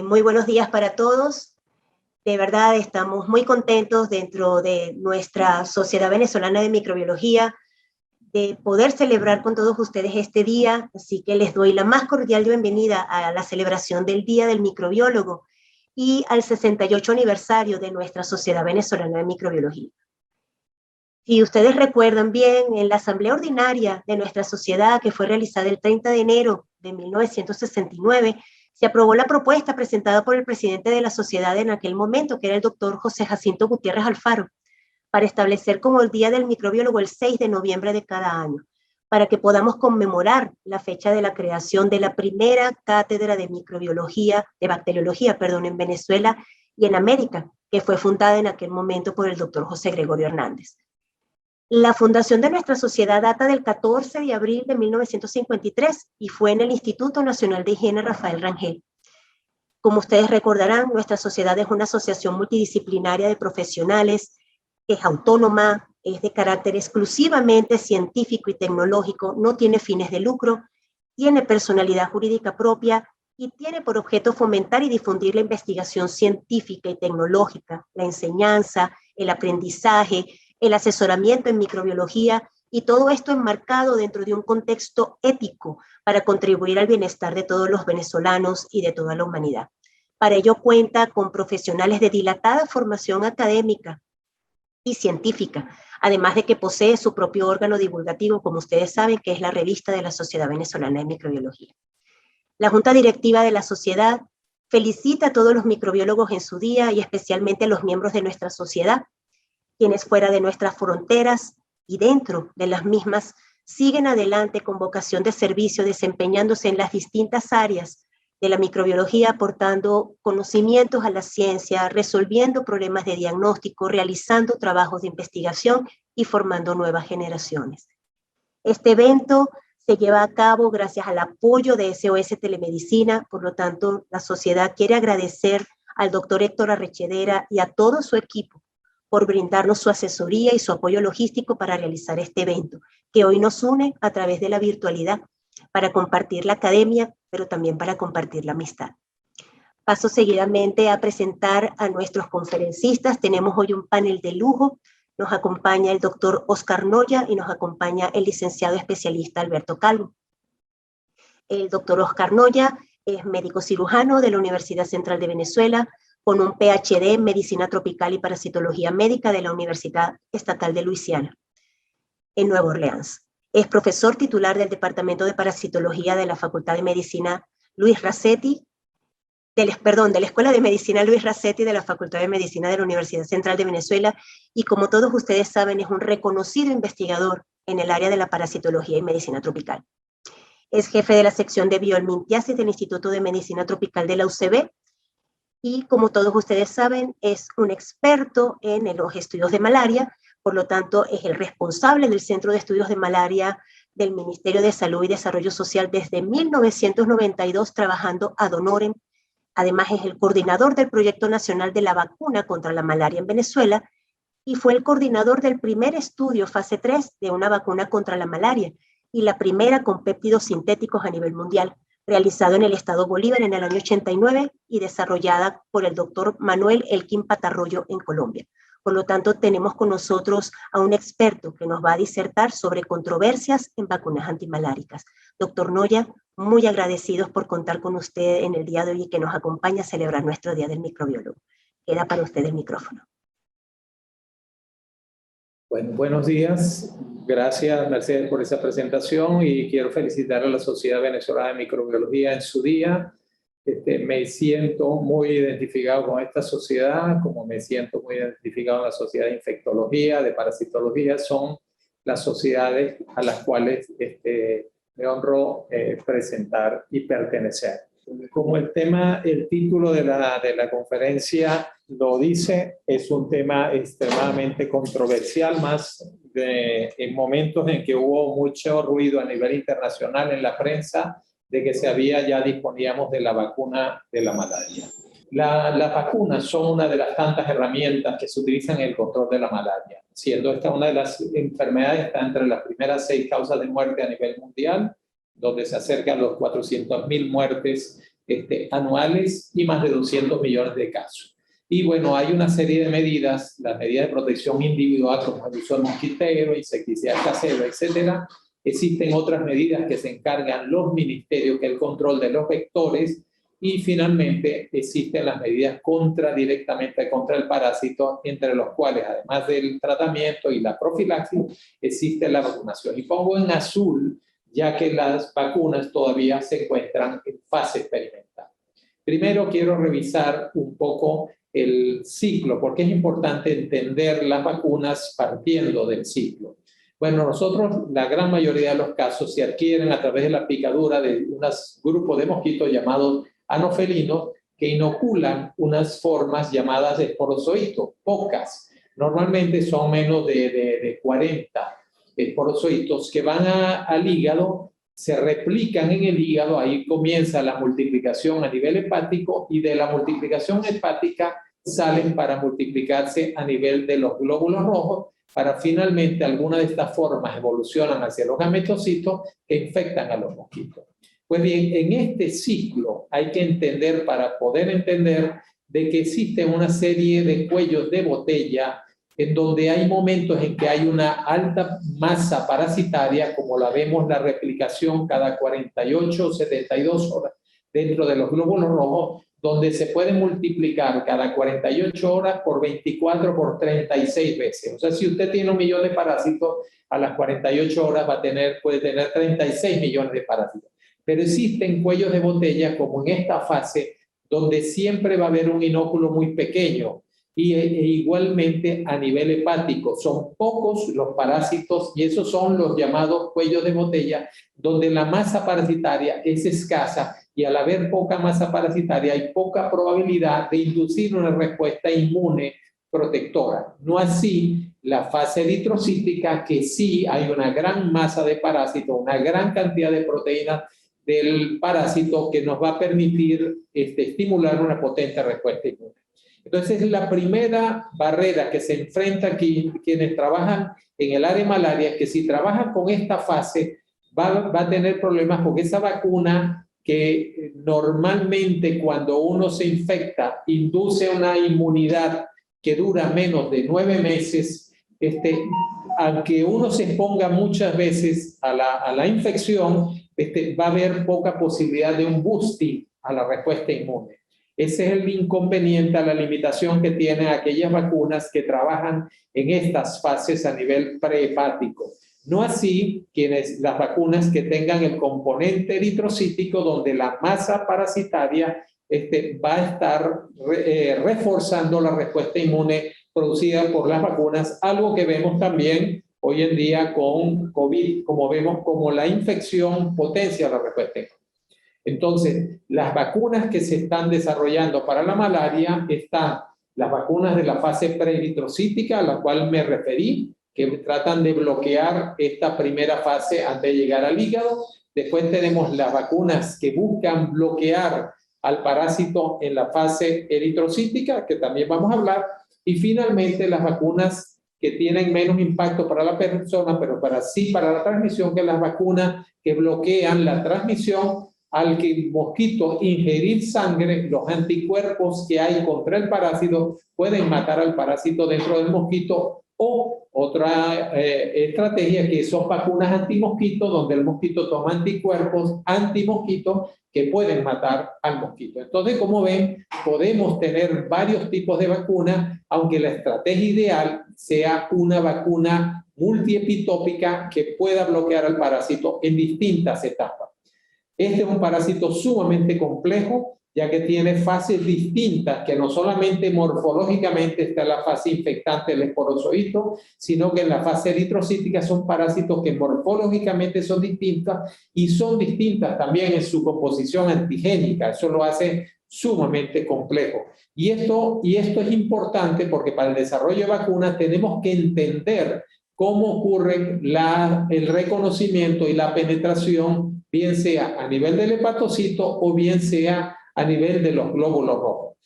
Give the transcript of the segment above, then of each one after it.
Muy buenos días para todos. De verdad estamos muy contentos dentro de nuestra Sociedad Venezolana de Microbiología de poder celebrar con todos ustedes este día, así que les doy la más cordial bienvenida a la celebración del Día del Microbiólogo y al 68 aniversario de nuestra Sociedad Venezolana de Microbiología. Si ustedes recuerdan bien, en la asamblea ordinaria de nuestra sociedad, que fue realizada el 30 de enero de 1969, se aprobó la propuesta presentada por el presidente de la sociedad en aquel momento, que era el doctor José Jacinto Gutiérrez Alfaro, para establecer como el Día del Microbiólogo el 6 de noviembre de cada año, para que podamos conmemorar la fecha de la creación de la primera cátedra de microbiología, de bacteriología, perdón, en Venezuela y en América, que fue fundada en aquel momento por el doctor José Gregorio Hernández. La fundación de nuestra sociedad data del 14 de abril de 1953 y fue en el Instituto Nacional de Higiene Rafael Rangel. Como ustedes recordarán, nuestra sociedad es una asociación multidisciplinaria de profesionales, es autónoma, es de carácter exclusivamente científico y tecnológico, no tiene fines de lucro, tiene personalidad jurídica propia y tiene por objeto fomentar y difundir la investigación científica y tecnológica, la enseñanza, el aprendizaje, el asesoramiento en microbiología y todo esto enmarcado dentro de un contexto ético para contribuir al bienestar de todos los venezolanos y de toda la humanidad. Para ello cuenta con profesionales de dilatada formación académica y científica, además de que posee su propio órgano divulgativo, como ustedes saben, que es la revista de la Sociedad Venezolana de Microbiología. La Junta Directiva de la Sociedad felicita a todos los microbiólogos en su día y especialmente a los miembros de nuestra sociedad, quienes fuera de nuestras fronteras y dentro de las mismas siguen adelante con vocación de servicio, desempeñándose en las distintas áreas de la microbiología, aportando conocimientos a la ciencia, resolviendo problemas de diagnóstico, realizando trabajos de investigación y formando nuevas generaciones. Este evento se lleva a cabo gracias al apoyo de SOS Telemedicina, por lo tanto, la sociedad quiere agradecer al doctor Héctor Arrechedera y a todo su equipo por brindarnos su asesoría y su apoyo logístico para realizar este evento, que hoy nos une a través de la virtualidad para compartir la academia, pero también para compartir la amistad. Paso seguidamente a presentar a nuestros conferencistas. Tenemos hoy un panel de lujo. Nos acompaña el doctor Oscar Noya y nos acompaña el licenciado especialista Alberto Calvo. El doctor Oscar Noya es médico cirujano de la Universidad Central de Venezuela, con un PhD en Medicina Tropical y Parasitología Médica de la Universidad Estatal de Luisiana, en Nueva Orleans. Es profesor titular del Departamento de Parasitología de la Facultad de Medicina Luis Racetti, de la Escuela de Medicina Luis Racetti de la Facultad de Medicina de la Universidad Central de Venezuela, y como todos ustedes saben, es un reconocido investigador en el área de la parasitología y medicina tropical. Es jefe de la sección de bioelmintiasis del Instituto de Medicina Tropical de la UCB, y como todos ustedes saben, es un experto en los estudios de malaria, por lo tanto es el responsable del Centro de Estudios de Malaria del Ministerio de Salud y Desarrollo Social desde 1992 trabajando ad honorem. Además es el coordinador del Proyecto Nacional de la Vacuna contra la Malaria en Venezuela y fue el coordinador del primer estudio fase 3 de una vacuna contra la malaria y la primera con péptidos sintéticos a nivel mundial, realizado en el estado Bolívar en el año 89 y desarrollada por el doctor Manuel Elkin Patarroyo en Colombia. Por lo tanto, tenemos con nosotros a un experto que nos va a disertar sobre controversias en vacunas antimaláricas. Doctor Noya, muy agradecidos por contar con usted en el día de hoy y que nos acompaña a celebrar nuestro Día del Microbiólogo. Queda para usted el micrófono. Bueno, buenos días. Gracias, Mercedes, por esa presentación y quiero felicitar a la Sociedad Venezolana de Microbiología en su día. Me siento muy identificado con esta sociedad, como me siento muy identificado en la Sociedad de Infectología, de Parasitología. Son las sociedades a las cuales me honro presentar y pertenecer. Como el título de la conferencia lo dice, es un tema extremadamente controversial, más en momentos en que hubo mucho ruido a nivel internacional en la prensa de que ya disponíamos de la vacuna de la malaria. Las vacunas son una de las tantas herramientas que se utilizan en el control de la malaria, siendo esta una de las enfermedades que está entre las primeras 6 causas de muerte a nivel mundial, donde se acercan los 400.000 muertes anuales y más de 200 millones de casos. Y bueno, hay una serie de medidas, las medidas de protección individual como el uso del mosquitero, insecticida casero, etcétera. Existen otras medidas que se encargan los ministerios, que es el control de los vectores, y finalmente existen las medidas directamente contra el parásito, entre los cuales, además del tratamiento y la profilaxis, existe la vacunación. Y pongo en azul, ya que las vacunas todavía se encuentran en fase experimental. Primero quiero revisar un poco el ciclo, porque es importante entender las vacunas partiendo del ciclo. Bueno, nosotros, la gran mayoría de los casos se adquieren a través de la picadura de un grupo de mosquitos llamados anofelinos que inoculan unas formas llamadas esporozoitos, pocas. Normalmente son menos de 40 esporozoitos que van al hígado, se replican en el hígado, ahí comienza la multiplicación a nivel hepático y de la multiplicación hepática salen para multiplicarse a nivel de los glóbulos rojos, para finalmente algunas de estas formas evolucionan hacia los gametocitos que infectan a los mosquitos. Pues bien, en este ciclo hay que entender, para poder entender, de que existe una serie de cuellos de botella en donde hay momentos en que hay una alta masa parasitaria, como la vemos la replicación cada 48 o 72 horas dentro de los glóbulos rojos, donde se puede multiplicar cada 48 horas por 24 por 36 veces. O sea, si usted tiene 1 millón de parásitos, a las 48 horas puede tener 36 millones de parásitos. Pero existen cuellos de botella, como en esta fase, donde siempre va a haber un inóculo muy pequeño. Y igualmente a nivel hepático, son pocos los parásitos y esos son los llamados cuellos de botella, donde la masa parasitaria es escasa y al haber poca masa parasitaria hay poca probabilidad de inducir una respuesta inmune protectora. No así la fase eritrocítica, que sí hay una gran masa de parásitos, una gran cantidad de proteínas del parásito que nos va a permitir estimular una potente respuesta inmune. Entonces, la primera barrera que se enfrenta aquí quienes trabajan en el área de malaria es que si trabajan con esta fase va a tener problemas, porque esa vacuna que normalmente cuando uno se infecta induce una inmunidad que dura menos de 9 meses, aunque uno se exponga muchas veces a la infección, va a haber poca posibilidad de un boosting a la respuesta inmune. Ese es el inconveniente, la limitación que tienen aquellas vacunas que trabajan en estas fases a nivel prehepático. No así las vacunas que tengan el componente eritrocítico, donde la masa parasitaria va a estar reforzando la respuesta inmune producida por las vacunas, algo que vemos también hoy en día con COVID, como vemos como la infección potencia la respuesta inmune. Entonces, las vacunas que se están desarrollando para la malaria están las vacunas de la fase preeritrocítica, a la cual me referí, que tratan de bloquear esta primera fase antes de llegar al hígado. Después tenemos las vacunas que buscan bloquear al parásito en la fase eritrocítica, que también vamos a hablar. Y finalmente las vacunas que tienen menos impacto para la persona, pero para la transmisión, que las vacunas que bloquean la transmisión al que el mosquito ingerir sangre, los anticuerpos que hay contra el parásito pueden matar al parásito dentro del mosquito. O otra estrategia, que son vacunas antimosquito, donde el mosquito toma anticuerpos antimosquito que pueden matar al mosquito. Entonces, como ven, podemos tener varios tipos de vacunas, aunque la estrategia ideal sea una vacuna multiepitópica que pueda bloquear al parásito en distintas etapas. Este es un parásito sumamente complejo, ya que tiene fases distintas, que no solamente morfológicamente está en la fase infectante del esporozoito, sino que en la fase eritrocítica son parásitos que morfológicamente son distintas y son distintas también en su composición antigénica. Eso lo hace sumamente complejo. Y esto es importante porque para el desarrollo de vacunas tenemos que entender cómo ocurre el reconocimiento y la penetración, bien sea a nivel del hepatocito o bien sea a nivel de los glóbulos rojos.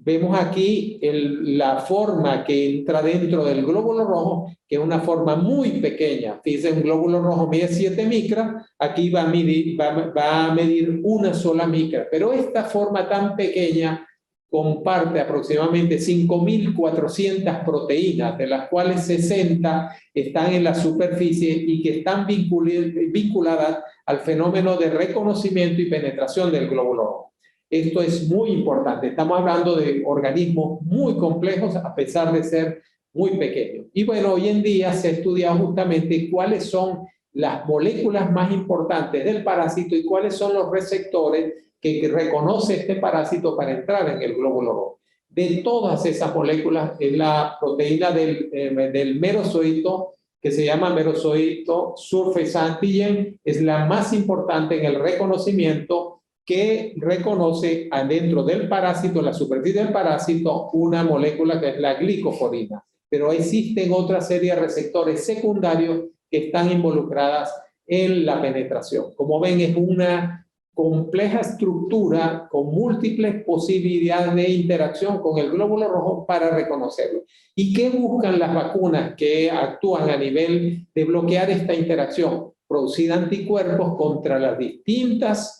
Vemos aquí la forma que entra dentro del glóbulo rojo, que es una forma muy pequeña. Fíjense, un glóbulo rojo mide 7 micras, aquí va a medir una sola micra. Pero esta forma tan pequeña comparte aproximadamente 5.400 proteínas, de las cuales 60 están en la superficie y que están vinculadas al fenómeno de reconocimiento y penetración del glóbulo rojo. Esto es muy importante. Estamos hablando de organismos muy complejos a pesar de ser muy pequeños. Y bueno, hoy en día se ha estudiado justamente cuáles son las moléculas más importantes del parásito y cuáles son los receptores que reconoce este parásito para entrar en el glóbulo rojo. De todas esas moléculas, es la proteína del merozoito, que se llama merozoito surface antigen, es la más importante en el reconocimiento, que reconoce adentro del parásito, la superficie del parásito, una molécula que es la glicoforina. Pero existen otra serie de receptores secundarios que están involucradas en la penetración. Como ven, es una compleja estructura con múltiples posibilidades de interacción con el glóbulo rojo para reconocerlo. ¿Y qué buscan las vacunas que actúan a nivel de bloquear esta interacción? Producir anticuerpos contra las distintas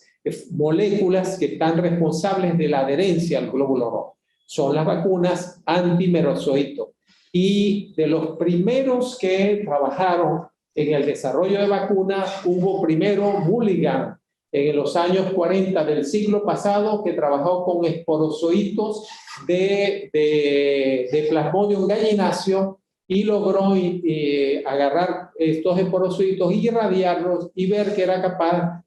moléculas que están responsables de la adherencia al glóbulo rojo. Son las vacunas antimerozoito. Y de los primeros que trabajaron en el desarrollo de vacunas, hubo primero Mulligan, en los años 40 del siglo pasado, que trabajó con esporozoitos de Plasmodium gallinaceae y logró agarrar estos esporozoitos y irradiarlos y ver que era capaz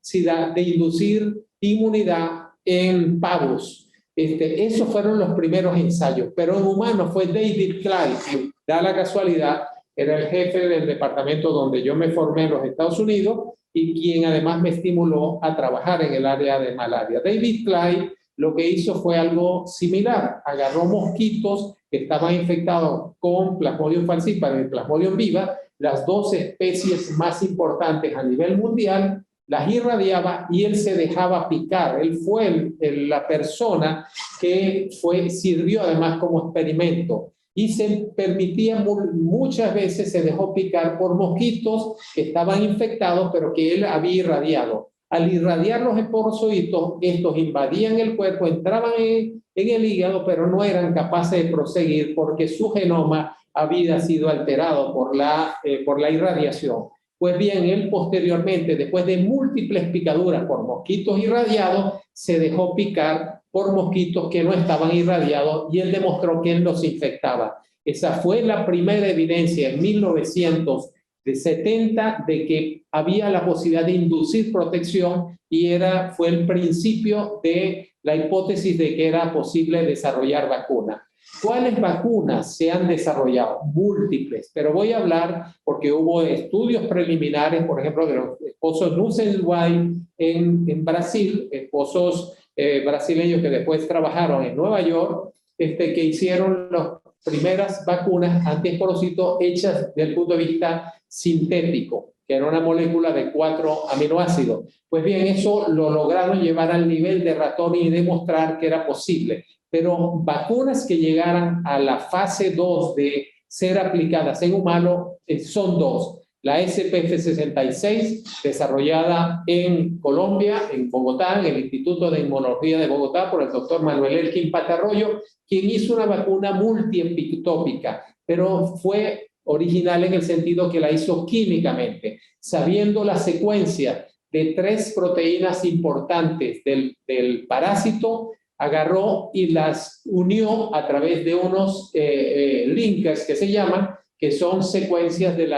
de inducir inmunidad en pavos. Esos fueron los primeros ensayos, pero en humanos fue David Clyde, que da la casualidad, era el jefe del departamento donde yo me formé en los Estados Unidos y quien además me estimuló a trabajar en el área de malaria. David Clyde lo que hizo fue algo similar, agarró mosquitos que estaban infectados con Plasmodium falciparum y Plasmodium viva, las dos especies más importantes a nivel mundial, las irradiaba y él se dejaba picar. Él fue la persona que sirvió además como experimento y se permitía muchas veces, se dejó picar por mosquitos que estaban infectados pero que él había irradiado. Al irradiar los esporozoitos, estos invadían el cuerpo, entraban en el hígado, pero no eran capaces de proseguir porque su genoma había sido alterado por la irradiación. Pues bien, él posteriormente, después de múltiples picaduras por mosquitos irradiados, se dejó picar por mosquitos que no estaban irradiados y él demostró que él los infectaba. Esa fue la primera evidencia en 1970 de que había la posibilidad de inducir protección y fue el principio de la hipótesis de que era posible desarrollar vacunas. ¿Cuáles vacunas se han desarrollado? Múltiples, pero voy a hablar porque hubo estudios preliminares, por ejemplo, de los esposos Nussenswein en Brasil, esposos brasileños que después trabajaron en Nueva York, que hicieron las primeras vacunas antiesporocitos hechas desde el punto de vista sintético, que era una molécula de 4 aminoácidos. Pues bien, eso lo lograron llevar al nivel de ratón y demostrar que era posible. Pero vacunas que llegaran a la fase 2 de ser aplicadas en humanos son dos. La SPF66, desarrollada en Colombia, en Bogotá, en el Instituto de Inmunología de Bogotá, por el doctor Manuel Elkin Patarroyo, quien hizo una vacuna multiepitotópica, pero fue original en el sentido que la hizo químicamente, sabiendo la secuencia de 3 proteínas importantes del parásito, agarró y las unió a través de unos linkers que se llaman, que son secuencias del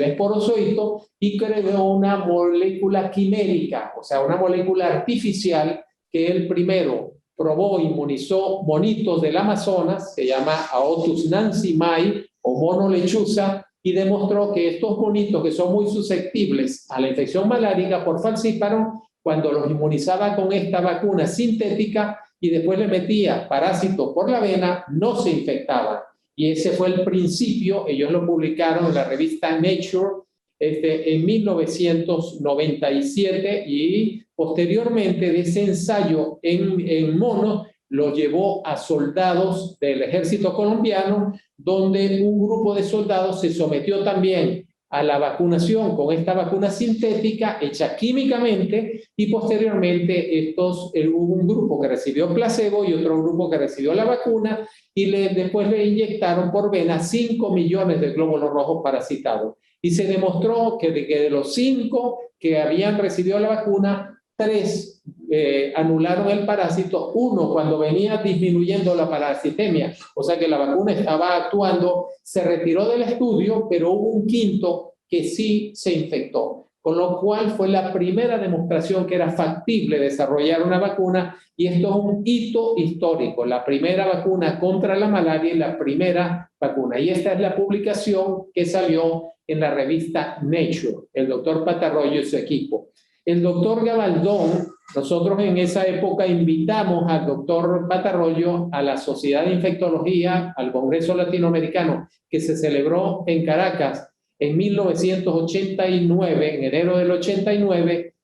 esporozoito, y creó una molécula quimérica, o sea, una molécula artificial que él primero probó, inmunizó monitos del Amazonas, se llama Aotus nancy-mai o mono lechuza, y demostró que estos monitos que son muy susceptibles a la infección malárica por falciparum, cuando los inmunizaba con esta vacuna sintética y después le metía parásitos por la vena, no se infectaban. Y ese fue el principio, ellos lo publicaron en la revista Nature en 1997 y posteriormente de ese ensayo en monos lo llevó a soldados del ejército colombiano, donde un grupo de soldados se sometió también a la vacunación con esta vacuna sintética hecha químicamente, y posteriormente hubo un grupo que recibió placebo y otro grupo que recibió la vacuna, y después le inyectaron por vena 5 millones de glóbulos rojos parasitados. Y se demostró que de los 5 que habían recibido la vacuna, 3 anularon el parásito, 1 cuando venía disminuyendo la parasitemia, o sea que la vacuna estaba actuando, se retiró del estudio, pero hubo un 5º que sí se infectó, con lo cual fue la primera demostración que era factible desarrollar una vacuna, y esto es un hito histórico, la primera vacuna contra la malaria y la primera vacuna. Y esta es la publicación que salió en la revista Nature, el doctor Patarroyo y su equipo. El doctor Gabaldón, nosotros en esa época invitamos al doctor Patarroyo a la Sociedad de Infectología, al Congreso Latinoamericano, que se celebró en Caracas en 1989, en enero del 89,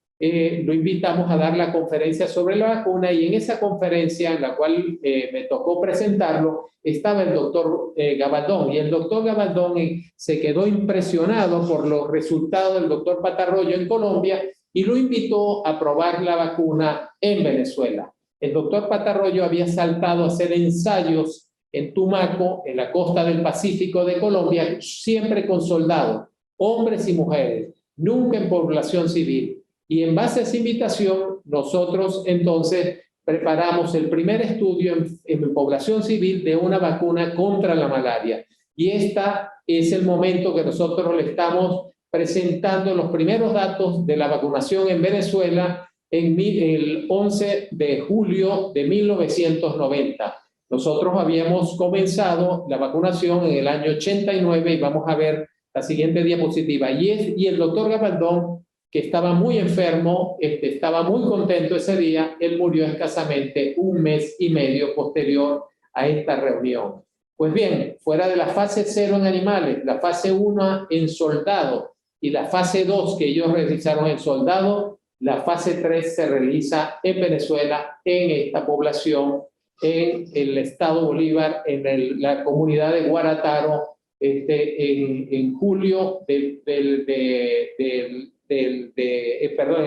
lo invitamos a dar la conferencia sobre la vacuna, y en esa conferencia, en la cual me tocó presentarlo, estaba el doctor Gabaldón, y el doctor Gabaldón se quedó impresionado por los resultados del doctor Patarroyo en Colombia, y lo invitó a probar la vacuna en Venezuela. El doctor Patarroyo había saltado a hacer ensayos en Tumaco, en la costa del Pacífico de Colombia, siempre con soldados, hombres y mujeres, nunca en población civil. Y en base a esa invitación, nosotros entonces preparamos el primer estudio en población civil de una vacuna contra la malaria. Y este es el momento que nosotros le estamos presentando los primeros datos de la vacunación en Venezuela el 11 de julio de 1990. Nosotros habíamos comenzado la vacunación en el año 89, y vamos a ver la siguiente diapositiva. Y el doctor Gabaldón, que estaba muy enfermo, estaba muy contento ese día, él murió escasamente 1 mes y medio posterior a esta reunión. Pues bien, fuera de la fase 0 en animales, la fase 1 en soldados y la fase 2 que ellos realizaron en soldados, la fase 3 se realiza en Venezuela, en esta población, en el estado Bolívar, en la comunidad de Guarataro, en julio en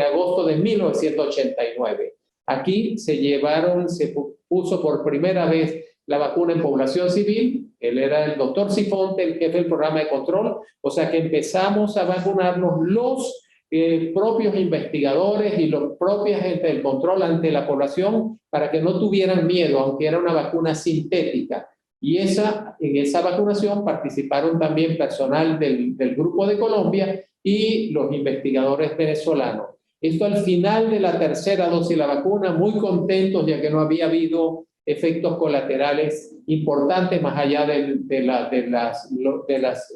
agosto de 1989. Aquí se puso por primera vez la vacuna en población civil. Él era el doctor Sifonte, el jefe del programa de control, o sea que empezamos a vacunarnos los propios investigadores y los propios agentes del control ante la población, para que no tuvieran miedo, aunque era una vacuna sintética. Y en esa vacunación participaron también personal del Grupo de Colombia y los investigadores venezolanos. Esto al final de la tercera dosis de la vacuna, muy contentos, ya que no había habido efectos colaterales importantes más allá de los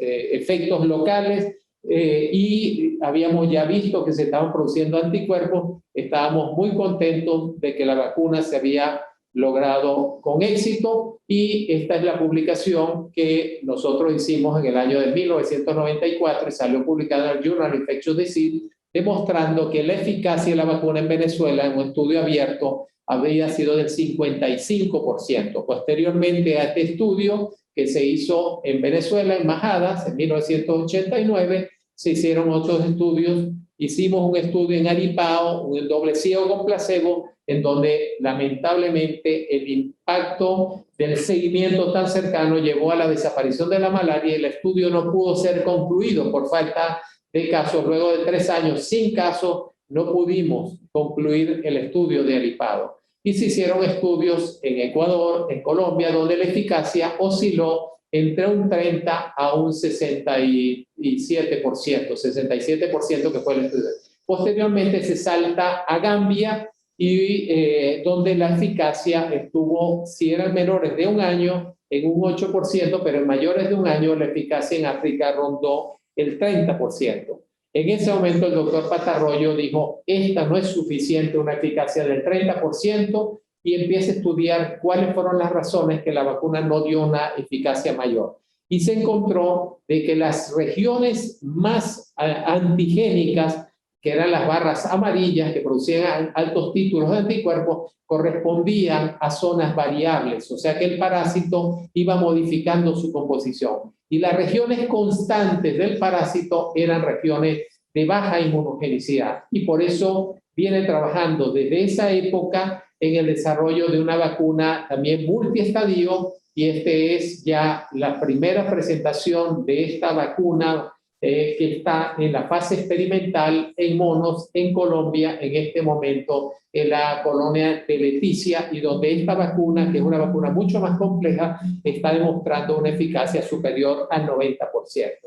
efectos locales, y habíamos ya visto que se estaban produciendo anticuerpos. Estábamos muy contentos de que la vacuna se había logrado con éxito, y esta es la publicación que nosotros hicimos en el año de 1994 y salió publicada en el Journal Infectious Disease, demostrando que la eficacia de la vacuna en Venezuela en un estudio abierto había sido del 55%. Posteriormente a este estudio que se hizo en Venezuela, en Majadas, en 1989, se hicieron otros estudios. Hicimos un estudio en Aripao, un doble ciego con placebo, en donde lamentablemente el impacto del seguimiento tan cercano llevó a la desaparición de la malaria, y el estudio no pudo ser concluido por falta de casos. Luego de 3 años sin casos, no pudimos concluir el estudio de Aripao. Y se hicieron estudios en Ecuador, en Colombia, donde la eficacia osciló entre un 30 a un 67% que fue el estudio. Posteriormente se salta a Gambia, y donde la eficacia estuvo, si eran menores de 1 año, en un 8%, pero en mayores de 1 año la eficacia en África rondó el 30%. En ese momento el doctor Patarroyo dijo, esta no es suficiente, una eficacia del 30%, y empieza a estudiar cuáles fueron las razones que la vacuna no dio una eficacia mayor. Y se encontró de que las regiones más antigénicas que eran las barras amarillas que producían altos títulos de anticuerpos, correspondían a zonas variables, o sea que el parásito iba modificando su composición. Y las regiones constantes del parásito eran regiones de baja inmunogenicidad. Y por eso viene trabajando desde esa época en el desarrollo de una vacuna también multiestadio, y este es ya la primera presentación de esta vacuna que está en la fase experimental en monos en Colombia, en este momento en la colonia de Leticia, y donde esta vacuna, que es una vacuna mucho más compleja, está demostrando una eficacia superior al 90%.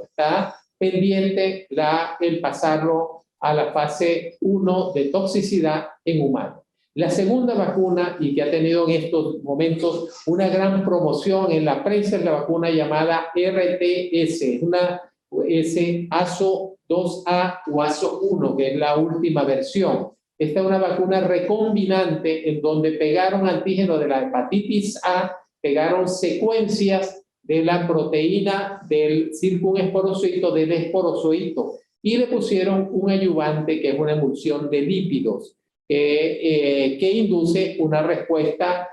Está pendiente el pasarlo a la fase 1 de toxicidad en humanos. La segunda vacuna, y que ha tenido en estos momentos una gran promoción en la prensa, es la vacuna llamada RTS, una ASO 2A o ASO 1, que es la última versión. Esta es una vacuna recombinante en donde pegaron antígenos de la hepatitis A, pegaron secuencias de la proteína del circunesporozoito, del esporozoito, y le pusieron un ayudante que es una emulsión de lípidos que induce una respuesta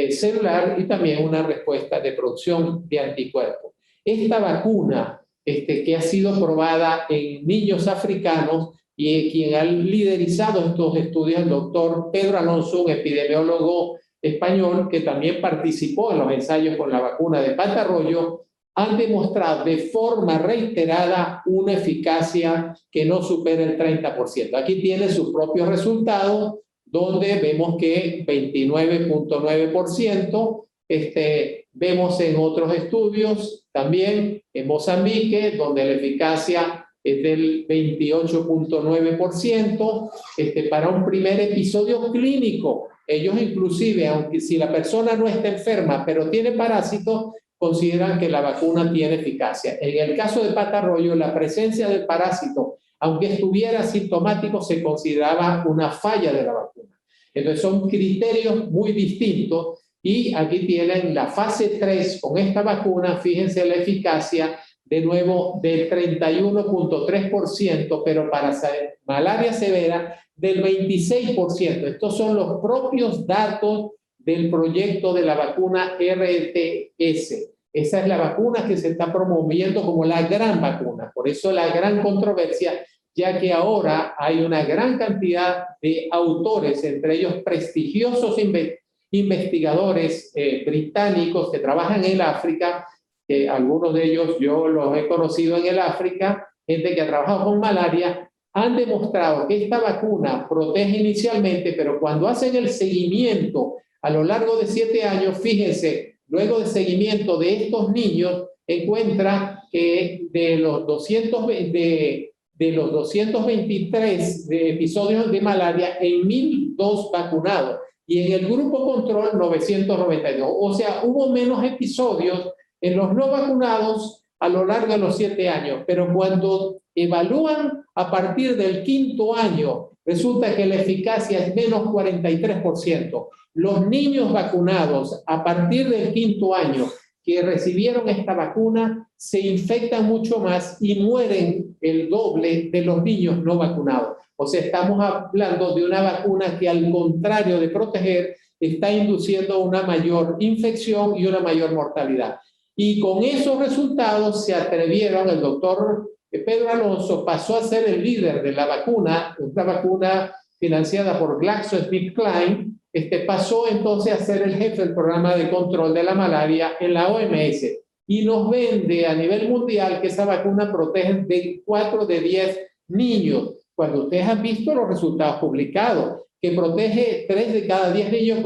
celular y también una respuesta de producción de anticuerpos. Esta vacuna que ha sido probada en niños africanos, y quien ha liderizado estos estudios, el doctor Pedro Alonso, un epidemiólogo español que también participó en los ensayos con la vacuna de patarroyo, han demostrado de forma reiterada una eficacia que no supera el 30%. Aquí tiene sus propios resultados, donde vemos que 29.9%, vemos en otros estudios también en Mozambique, donde la eficacia es del 28.9%, para un primer episodio clínico. Ellos inclusive, aunque si la persona no está enferma, pero tiene parásitos, consideran que la vacuna tiene eficacia. En el caso de patarroyo, la presencia del parásito, aunque estuviera asintomático, se consideraba una falla de la vacuna. Entonces son criterios muy distintos, y aquí tienen la fase 3 con esta vacuna. Fíjense la eficacia, de nuevo, del 31.3%, pero para malaria severa del 26%. Estos son los propios datos del proyecto de la vacuna RTS. Esa es la vacuna que se está promoviendo como la gran vacuna. Por eso la gran controversia, ya que ahora hay una gran cantidad de autores, entre ellos prestigiosos investigadores británicos que trabajan en el África, algunos de ellos yo los he conocido en el África, gente que ha trabajado con malaria, han demostrado que esta vacuna protege inicialmente, pero cuando hacen el seguimiento a lo largo de 7 años, fíjense, luego de seguimiento de estos niños, encuentra que de los 223 episodios de malaria, en 1.002 vacunados, y en el grupo control 992. O sea, hubo menos episodios en los no vacunados a lo largo de los 7 años, pero cuando evalúan a partir del 5º año, resulta que la eficacia es menos 43%. Los niños vacunados a partir del 5º año que recibieron esta vacuna se infectan mucho más y mueren el doble de los niños no vacunados. O sea, estamos hablando de una vacuna que, al contrario de proteger, está induciendo una mayor infección y una mayor mortalidad. Y con esos resultados se atrevieron, el doctor Pedro Alonso pasó a ser el líder de la vacuna, una vacuna financiada por GlaxoSmithKline, pasó entonces a ser el jefe del programa de control de la malaria en la OMS, y nos vende a nivel mundial que esa vacuna protege de 4 de 10 niños, cuando ustedes han visto los resultados publicados, que protege 3 de cada 10 niños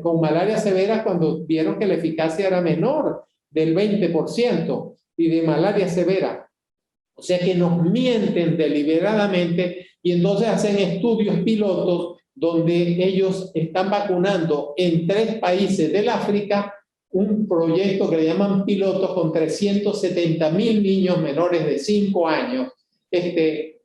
con malaria severa, cuando vieron que la eficacia era menor del 20%, y de malaria severa. O sea que nos mienten deliberadamente, y entonces hacen estudios pilotos donde ellos están vacunando en 3 países del África, un proyecto que le llaman pilotos, con 370.000 niños menores de 5 años,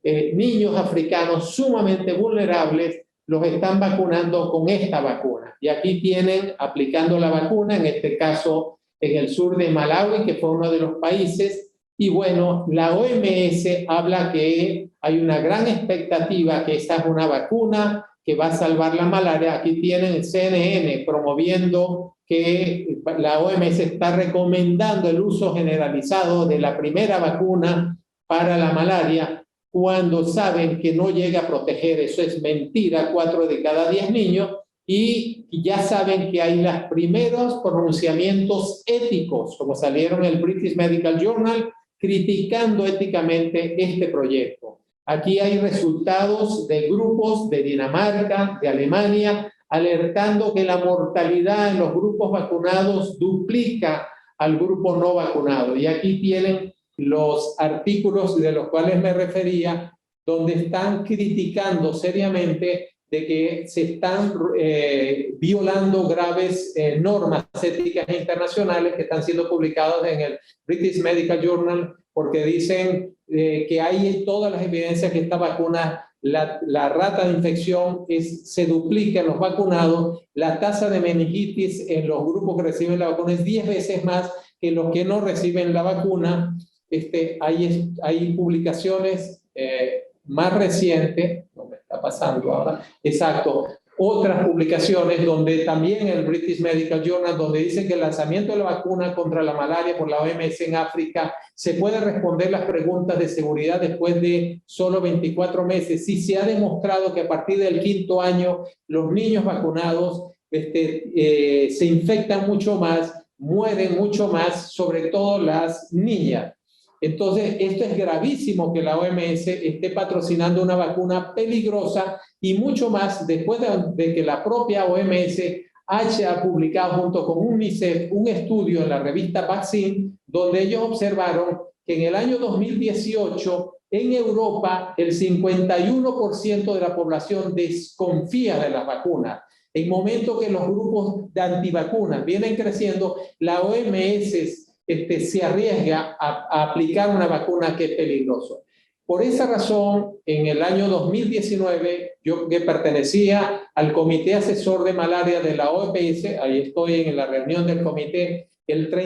niños africanos sumamente vulnerables, los están vacunando con esta vacuna. Y aquí tienen aplicando la vacuna, en este caso en el sur de Malawi, que fue uno de los países. Y bueno, la OMS habla que hay una gran expectativa que esta es una vacuna que va a salvar la malaria. Aquí tienen el CNN promoviendo que la OMS está recomendando el uso generalizado de la primera vacuna para la malaria cuando saben que no llega a proteger. Eso es mentira, 4 de cada 10 niños, y ya saben que hay los primeros pronunciamientos éticos, como salieron en el British Medical Journal, criticando éticamente este proyecto. Aquí hay resultados de grupos de Dinamarca, de Alemania, alertando que la mortalidad en los grupos vacunados duplica al grupo no vacunado. Y aquí tienen los artículos de los cuales me refería, donde están criticando seriamente de que se están violando graves normas éticas internacionales que están siendo publicadas en el British Medical Journal, porque dicen que hay todas las evidencias que esta vacuna, la rata de infección se duplica en los vacunados, la tasa de meningitis en los grupos que reciben la vacuna es 10 veces más que los que no reciben la vacuna. Hay publicaciones más recientes, no me está pasando ahora, exacto, otras publicaciones donde también el British Medical Journal, donde dice que el lanzamiento de la vacuna contra la malaria por la OMS en África se puede responder las preguntas de seguridad después de solo 24 meses. Sí, se ha demostrado que a partir del 5º año los niños vacunados se infectan mucho más, mueren mucho más, sobre todo las niñas. Entonces, esto es gravísimo que la OMS esté patrocinando una vacuna peligrosa, y mucho más después de que la propia OMS haya publicado junto con UNICEF un estudio en la revista Vaccine, donde ellos observaron que en el año 2018 en Europa el 51% de la población desconfía de las vacunas. En momento que los grupos de antivacunas vienen creciendo, la OMS se arriesga a aplicar una vacuna que es peligrosa. Por esa razón, en el año 2019, yo que pertenecía al Comité Asesor de Malaria de la OMS, ahí estoy en la reunión del comité, entre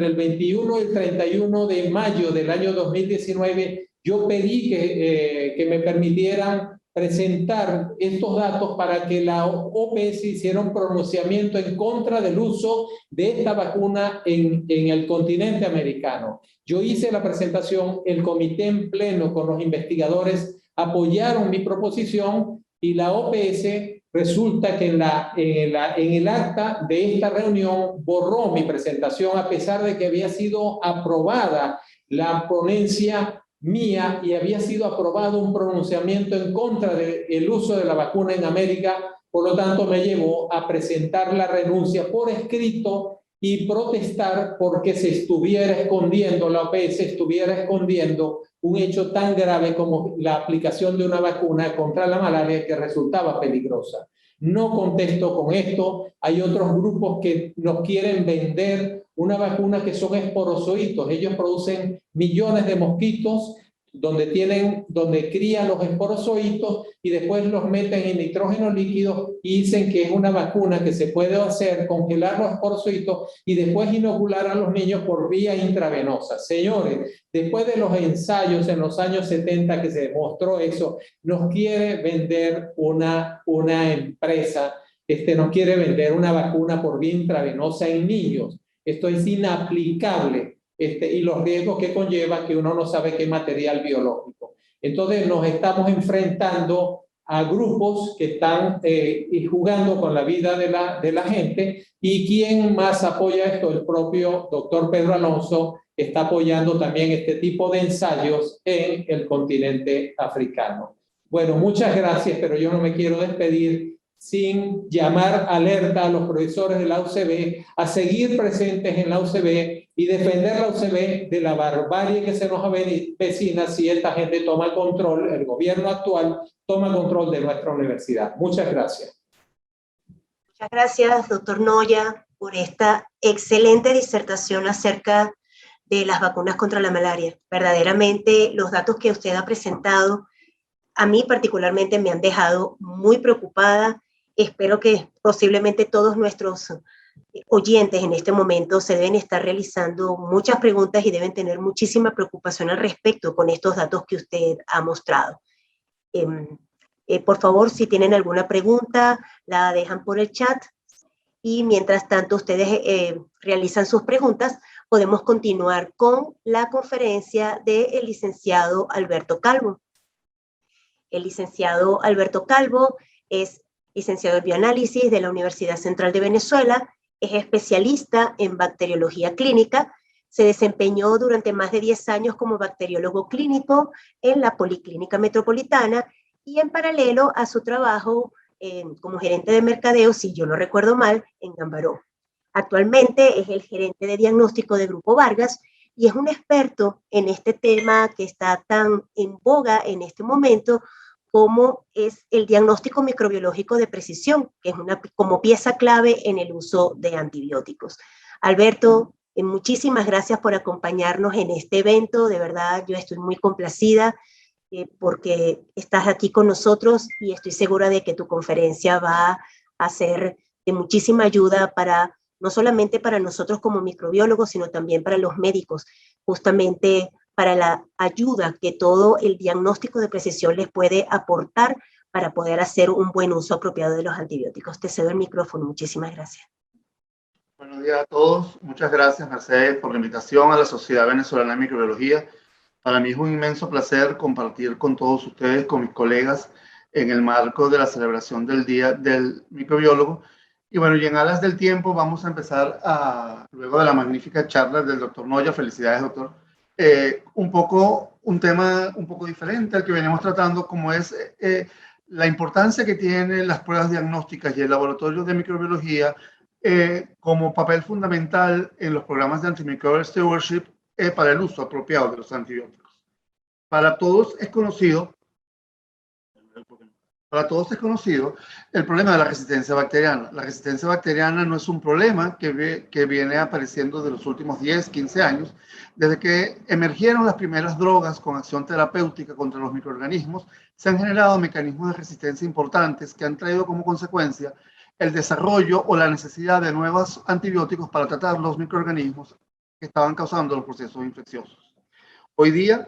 el 21 y el 31 de mayo del año 2019, yo pedí que me permitieran presentar estos datos para que la OPS hiciera un pronunciamiento en contra del uso de esta vacuna en el continente americano. Yo hice la presentación, el comité en pleno con los investigadores apoyaron mi proposición, y la OPS resulta que en el acta de esta reunión borró mi presentación, a pesar de que había sido aprobada la ponencia mía y había sido aprobado un pronunciamiento en contra del uso de la vacuna en América. Por lo tanto, me llevó a presentar la renuncia por escrito y protestar porque se estuviera escondiendo, la OPS estuviera escondiendo un hecho tan grave como la aplicación de una vacuna contra la malaria que resultaba peligrosa. No contesto con esto. Hay otros grupos que nos quieren vender una vacuna que son esporozoitos. Ellos producen millones de mosquitos donde crían los esporozoitos y después los meten en nitrógeno líquido y dicen que es una vacuna que se puede hacer, congelar los esporozoitos y después inocular a los niños por vía intravenosa. Señores, después de los ensayos en los años 70 que se demostró eso, nos quiere vender una empresa, nos quiere vender una vacuna por vía intravenosa en niños. Esto es inaplicable. Y los riesgos que conlleva que uno no sabe qué material biológico. Entonces nos estamos enfrentando a grupos que están jugando con la vida de la gente. ¿Y quién más apoya esto? El propio doctor Pedro Alonso está apoyando también este tipo de ensayos en el continente africano. Bueno, muchas gracias, pero yo no me quiero despedir sin llamar alerta a los profesores de la UCB a seguir presentes en la UCB y defender la UCB de la barbarie que se nos avecina si esta gente toma control, el gobierno actual toma control de nuestra universidad. Muchas gracias. Muchas gracias, doctor Noya, por esta excelente disertación acerca de las vacunas contra la malaria. Verdaderamente, los datos que usted ha presentado, a mí particularmente me han dejado muy preocupada. Espero que posiblemente todos nuestros oyentes en este momento se deben estar realizando muchas preguntas y deben tener muchísima preocupación al respecto con estos datos que usted ha mostrado. Por favor, si tienen alguna pregunta, la dejan por el chat y mientras tanto ustedes realizan sus preguntas, podemos continuar con la conferencia del licenciado Alberto Calvo. El licenciado Alberto Calvo es licenciado en bioanálisis de la Universidad Central de Venezuela, es especialista en bacteriología clínica, se desempeñó durante más de 10 años como bacteriólogo clínico en la Policlínica Metropolitana y en paralelo a su trabajo como gerente de mercadeo, si yo no recuerdo mal, en Gambaró. Actualmente es el gerente de diagnóstico de Grupo Vargas y es un experto en este tema que está tan en boga en este momento como es el diagnóstico microbiológico de precisión, que es como pieza clave en el uso de antibióticos. Alberto, muchísimas gracias por acompañarnos en este evento. De verdad, yo estoy muy complacida porque estás aquí con nosotros y estoy segura de que tu conferencia va a ser de muchísima ayuda para, no solamente para nosotros como microbiólogos, sino también para los médicos, justamente para la ayuda que todo el diagnóstico de precisión les puede aportar para poder hacer un buen uso apropiado de los antibióticos. Te cedo el micrófono. Muchísimas gracias. Buenos días a todos. Muchas gracias, Mercedes, por la invitación a la Sociedad Venezolana de Microbiología. Para mí es un inmenso placer compartir con todos ustedes, con mis colegas, en el marco de la celebración del Día del Microbiólogo. Y bueno, y en alas del tiempo vamos a empezar, luego de la magnífica charla del doctor Noya, felicidades doctor, un tema un poco diferente al que venimos tratando, como es la importancia que tienen las pruebas diagnósticas y el laboratorio de microbiología como papel fundamental en los programas de antimicrobial stewardship para el uso apropiado de los antibióticos. Para todos es conocido el problema de la resistencia bacteriana. La resistencia bacteriana no es un problema que viene apareciendo de los últimos 10, 15 años. Desde que emergieron las primeras drogas con acción terapéutica contra los microorganismos, se han generado mecanismos de resistencia importantes que han traído como consecuencia el desarrollo o la necesidad de nuevos antibióticos para tratar los microorganismos que estaban causando los procesos infecciosos. Hoy día,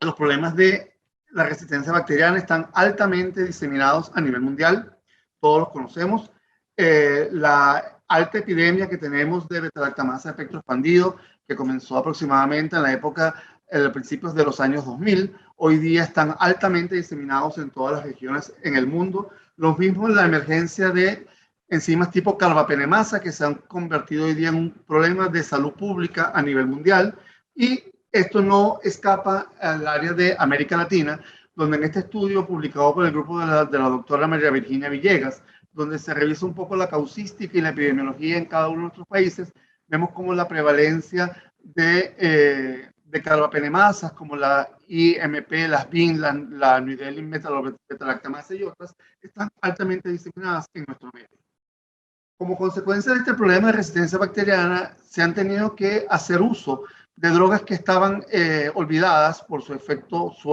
los problemas de la resistencia bacteriana están altamente diseminados a nivel mundial. Todos los conocemos. La alta epidemia que tenemos de beta-lactamasa de espectro expandido, que comenzó aproximadamente en la época, en principios de los años 2000, hoy día están altamente diseminados en todas las regiones en el mundo. Lo mismo en la emergencia de enzimas tipo carbapenemasa, que se han convertido hoy día en un problema de salud pública a nivel mundial. Y esto no escapa al área de América Latina, donde en este estudio publicado por el grupo de la doctora María Virginia Villegas, donde se revisa un poco la causística y la epidemiología en cada uno de nuestros países, vemos como la prevalencia de carbapenemasas como la IMP, las BIN, la Anidelin beta-lactamasa y otras, están altamente diseminadas en nuestro medio. Como consecuencia de este problema de resistencia bacteriana, se han tenido que hacer uso de drogas que estaban olvidadas por sus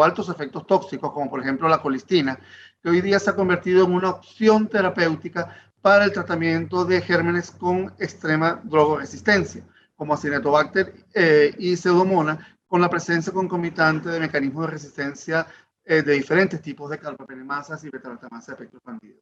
altos efectos tóxicos, como por ejemplo la colistina, que hoy día se ha convertido en una opción terapéutica para el tratamiento de gérmenes con extrema drogoresistencia, como Acinetobacter y Pseudomonas, con la presencia concomitante de mecanismos de resistencia de diferentes tipos de carbapenemasas y beta-lactamasa de espectro expandido.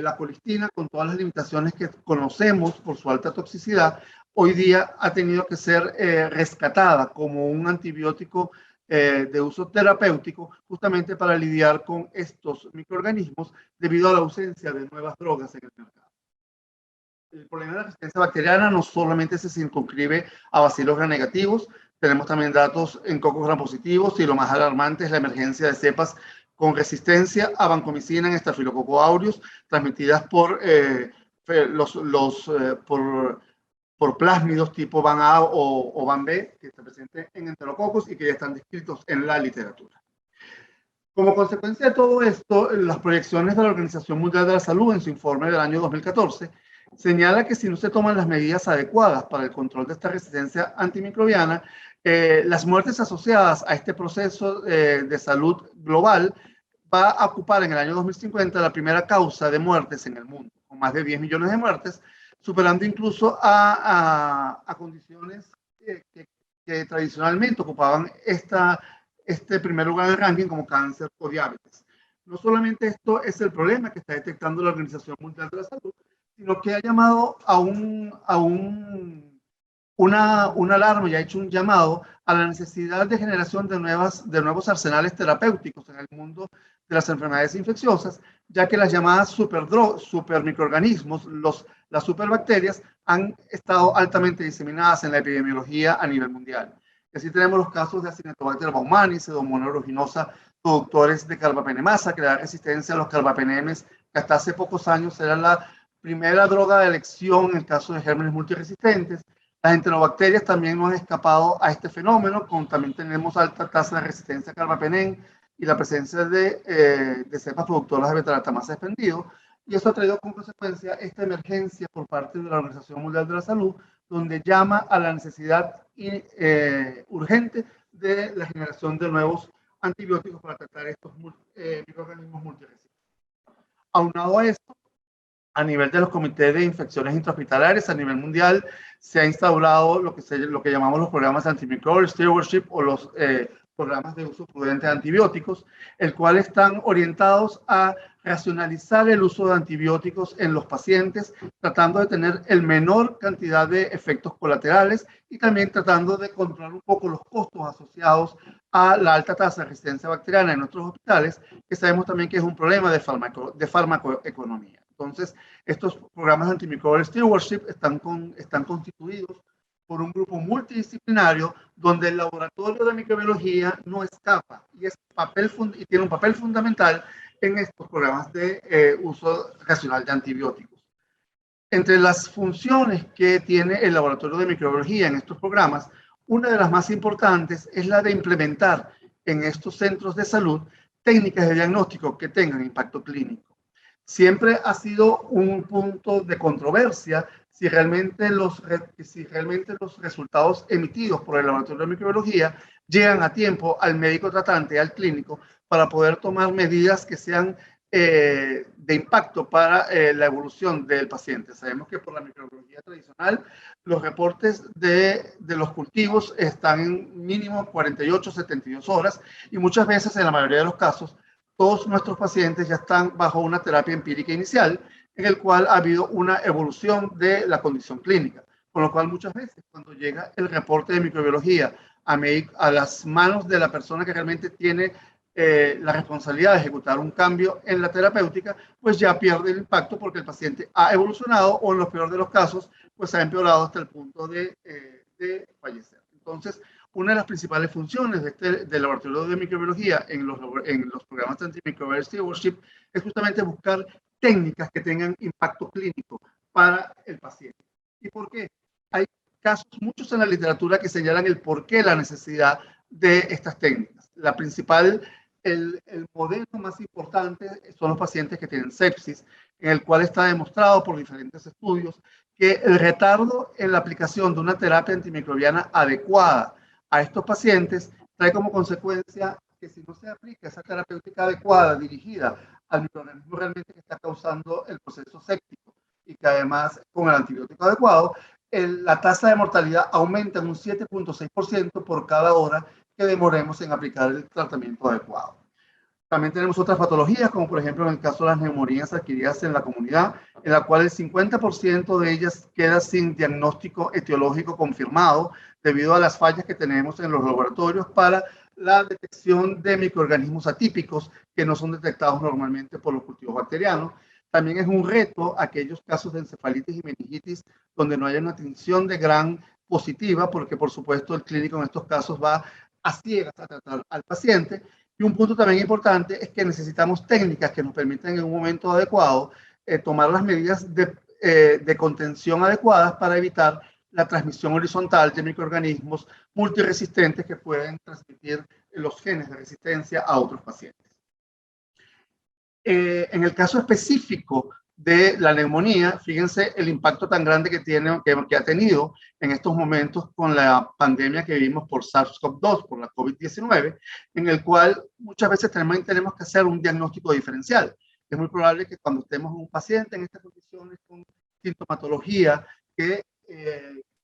La colistina, con todas las limitaciones que conocemos por su alta toxicidad, hoy día ha tenido que ser rescatada como un antibiótico de uso terapéutico, justamente para lidiar con estos microorganismos debido a la ausencia de nuevas drogas en el mercado. El problema de la resistencia bacteriana no solamente se circunscribe a bacilos gram-negativos, tenemos también datos en cocos gram-positivos y lo más alarmante es la emergencia de cepas con resistencia a vancomicina en Staphylococcus aureus, transmitidas por por plásmidos tipo VAN A o VAN B, que están presentes en enterococos y que ya están descritos en la literatura. Como consecuencia de todo esto, las proyecciones de la Organización Mundial de la Salud en su informe del año 2014 señala que si no se toman las medidas adecuadas para el control de esta resistencia antimicrobiana, las muertes asociadas a este proceso de salud global va a ocupar en el año 2050 la primera causa de muertes en el mundo, con más de 10 millones de muertes, superando incluso a condiciones que tradicionalmente ocupaban este primer lugar en el ranking, como cáncer o diabetes. No solamente esto es el problema que está detectando la Organización Mundial de la Salud, sino que ha llamado una alarma y ha hecho un llamado a la necesidad de generación de nuevos arsenales terapéuticos en el mundo de las enfermedades infecciosas, ya que las llamadas supermicroorganismos, las superbacterias, han estado altamente diseminadas en la epidemiología a nivel mundial. Y así tenemos los casos de Acinetobacter baumannii, Pseudomonas aeruginosa, productores de carbapenemasa, que da resistencia a los carbapenemes, que hasta hace pocos años era la primera droga de elección en el caso de gérmenes multiresistentes. Las enterobacterias también no han escapado a este fenómeno, también tenemos alta tasa de resistencia a carbapenem y la presencia de cepas productoras de beta-lactamasa expandido, y eso ha traído como consecuencia esta emergencia por parte de la Organización Mundial de la Salud, donde llama a la necesidad urgente de la generación de nuevos antibióticos para tratar estos microorganismos multiresistentes. Aunado a esto, a nivel de los comités de infecciones intrahospitalarias a nivel mundial, se ha instaurado lo que llamamos los programas de antimicrobial stewardship o los programas de uso prudente de antibióticos, el cual están orientados a racionalizar el uso de antibióticos en los pacientes, tratando de tener el menor cantidad de efectos colaterales y también tratando de controlar un poco los costos asociados a la alta tasa de resistencia bacteriana en nuestros hospitales, que sabemos también que es un problema de farmacoeconomía. Entonces, estos programas de antimicrobial stewardship están constituidos por un grupo multidisciplinario donde el laboratorio de microbiología no escapa y tiene un papel fundamental en estos programas de uso racional de antibióticos. Entre las funciones que tiene el laboratorio de microbiología en estos programas, una de las más importantes es la de implementar en estos centros de salud técnicas de diagnóstico que tengan impacto clínico. Siempre ha sido un punto de controversia si realmente los resultados emitidos por el laboratorio de microbiología llegan a tiempo al médico tratante, al clínico, para poder tomar medidas que sean de impacto para la evolución del paciente. Sabemos que por la microbiología tradicional, los reportes de los cultivos están en mínimo 48, 72 horas y muchas veces, en la mayoría de los casos, todos nuestros pacientes ya están bajo una terapia empírica inicial en el cual ha habido una evolución de la condición clínica. Con lo cual muchas veces cuando llega el reporte de microbiología a las manos de la persona que realmente tiene la responsabilidad de ejecutar un cambio en la terapéutica, pues ya pierde el impacto porque el paciente ha evolucionado o en lo peor de los casos, pues ha empeorado hasta el punto de fallecer. Entonces, una de las principales funciones del laboratorio de microbiología en los programas de antimicrobial stewardship es justamente buscar técnicas que tengan impacto clínico para el paciente. ¿Y por qué? Hay casos, muchos en la literatura, que señalan el porqué, la necesidad de estas técnicas. El modelo más importante son los pacientes que tienen sepsis, en el cual está demostrado por diferentes estudios que el retardo en la aplicación de una terapia antimicrobiana adecuada a estos pacientes trae como consecuencia que si no se aplica esa terapéutica adecuada dirigida al microorganismo realmente que está causando el proceso séptico y que además con el antibiótico adecuado, la tasa de mortalidad aumenta en un 7.6% por cada hora que demoremos en aplicar el tratamiento adecuado. También tenemos otras patologías, como por ejemplo en el caso de las neumonías adquiridas en la comunidad, en la cual el 50% de ellas queda sin diagnóstico etiológico confirmado debido a las fallas que tenemos en los laboratorios para la detección de microorganismos atípicos que no son detectados normalmente por los cultivos bacterianos. También es un reto aquellos casos de encefalitis y meningitis donde no haya una atención de gran positiva, porque por supuesto el clínico en estos casos va a ciegas a tratar al paciente. Y un punto también importante es que necesitamos técnicas que nos permitan en un momento adecuado tomar las medidas de contención adecuadas para evitar la transmisión horizontal de microorganismos multiresistentes que pueden transmitir los genes de resistencia a otros pacientes. En el caso específico de la neumonía, fíjense el impacto tan grande que ha tenido en estos momentos con la pandemia que vivimos por SARS-CoV-2, por la COVID-19, en el cual muchas veces tenemos que hacer un diagnóstico diferencial. Es muy probable que cuando estemos en un paciente en estas condiciones con sintomatología que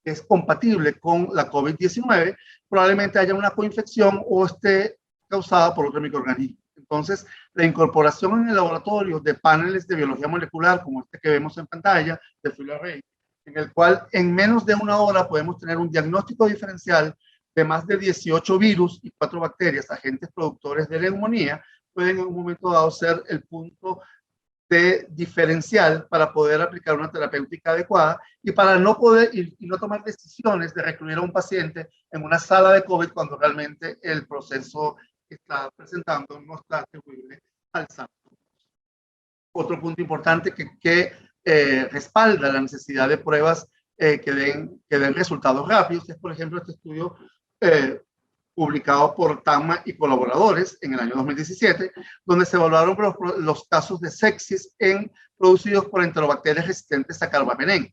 es compatible con la COVID-19, probablemente haya una coinfección o esté causada por otro microorganismo. Entonces, la incorporación en el laboratorio de paneles de biología molecular, como este que vemos en pantalla, de FilArray, en el cual en menos de una hora podemos tener un diagnóstico diferencial de más de 18 virus y 4 bacterias, agentes productores de neumonía, pueden en un momento dado ser el punto de diferencial para poder aplicar una terapéutica adecuada y para no poder y no tomar decisiones de recluir a un paciente en una sala de COVID cuando realmente el proceso que está presentando no está atribuible al SARS. Otro punto importante que respalda la necesidad de pruebas que den resultados rápidos es, por ejemplo, este estudio publicado por TAMA y colaboradores en el año 2017, donde se evaluaron los casos de sepsis producidos por enterobacterias resistentes a carbapenem.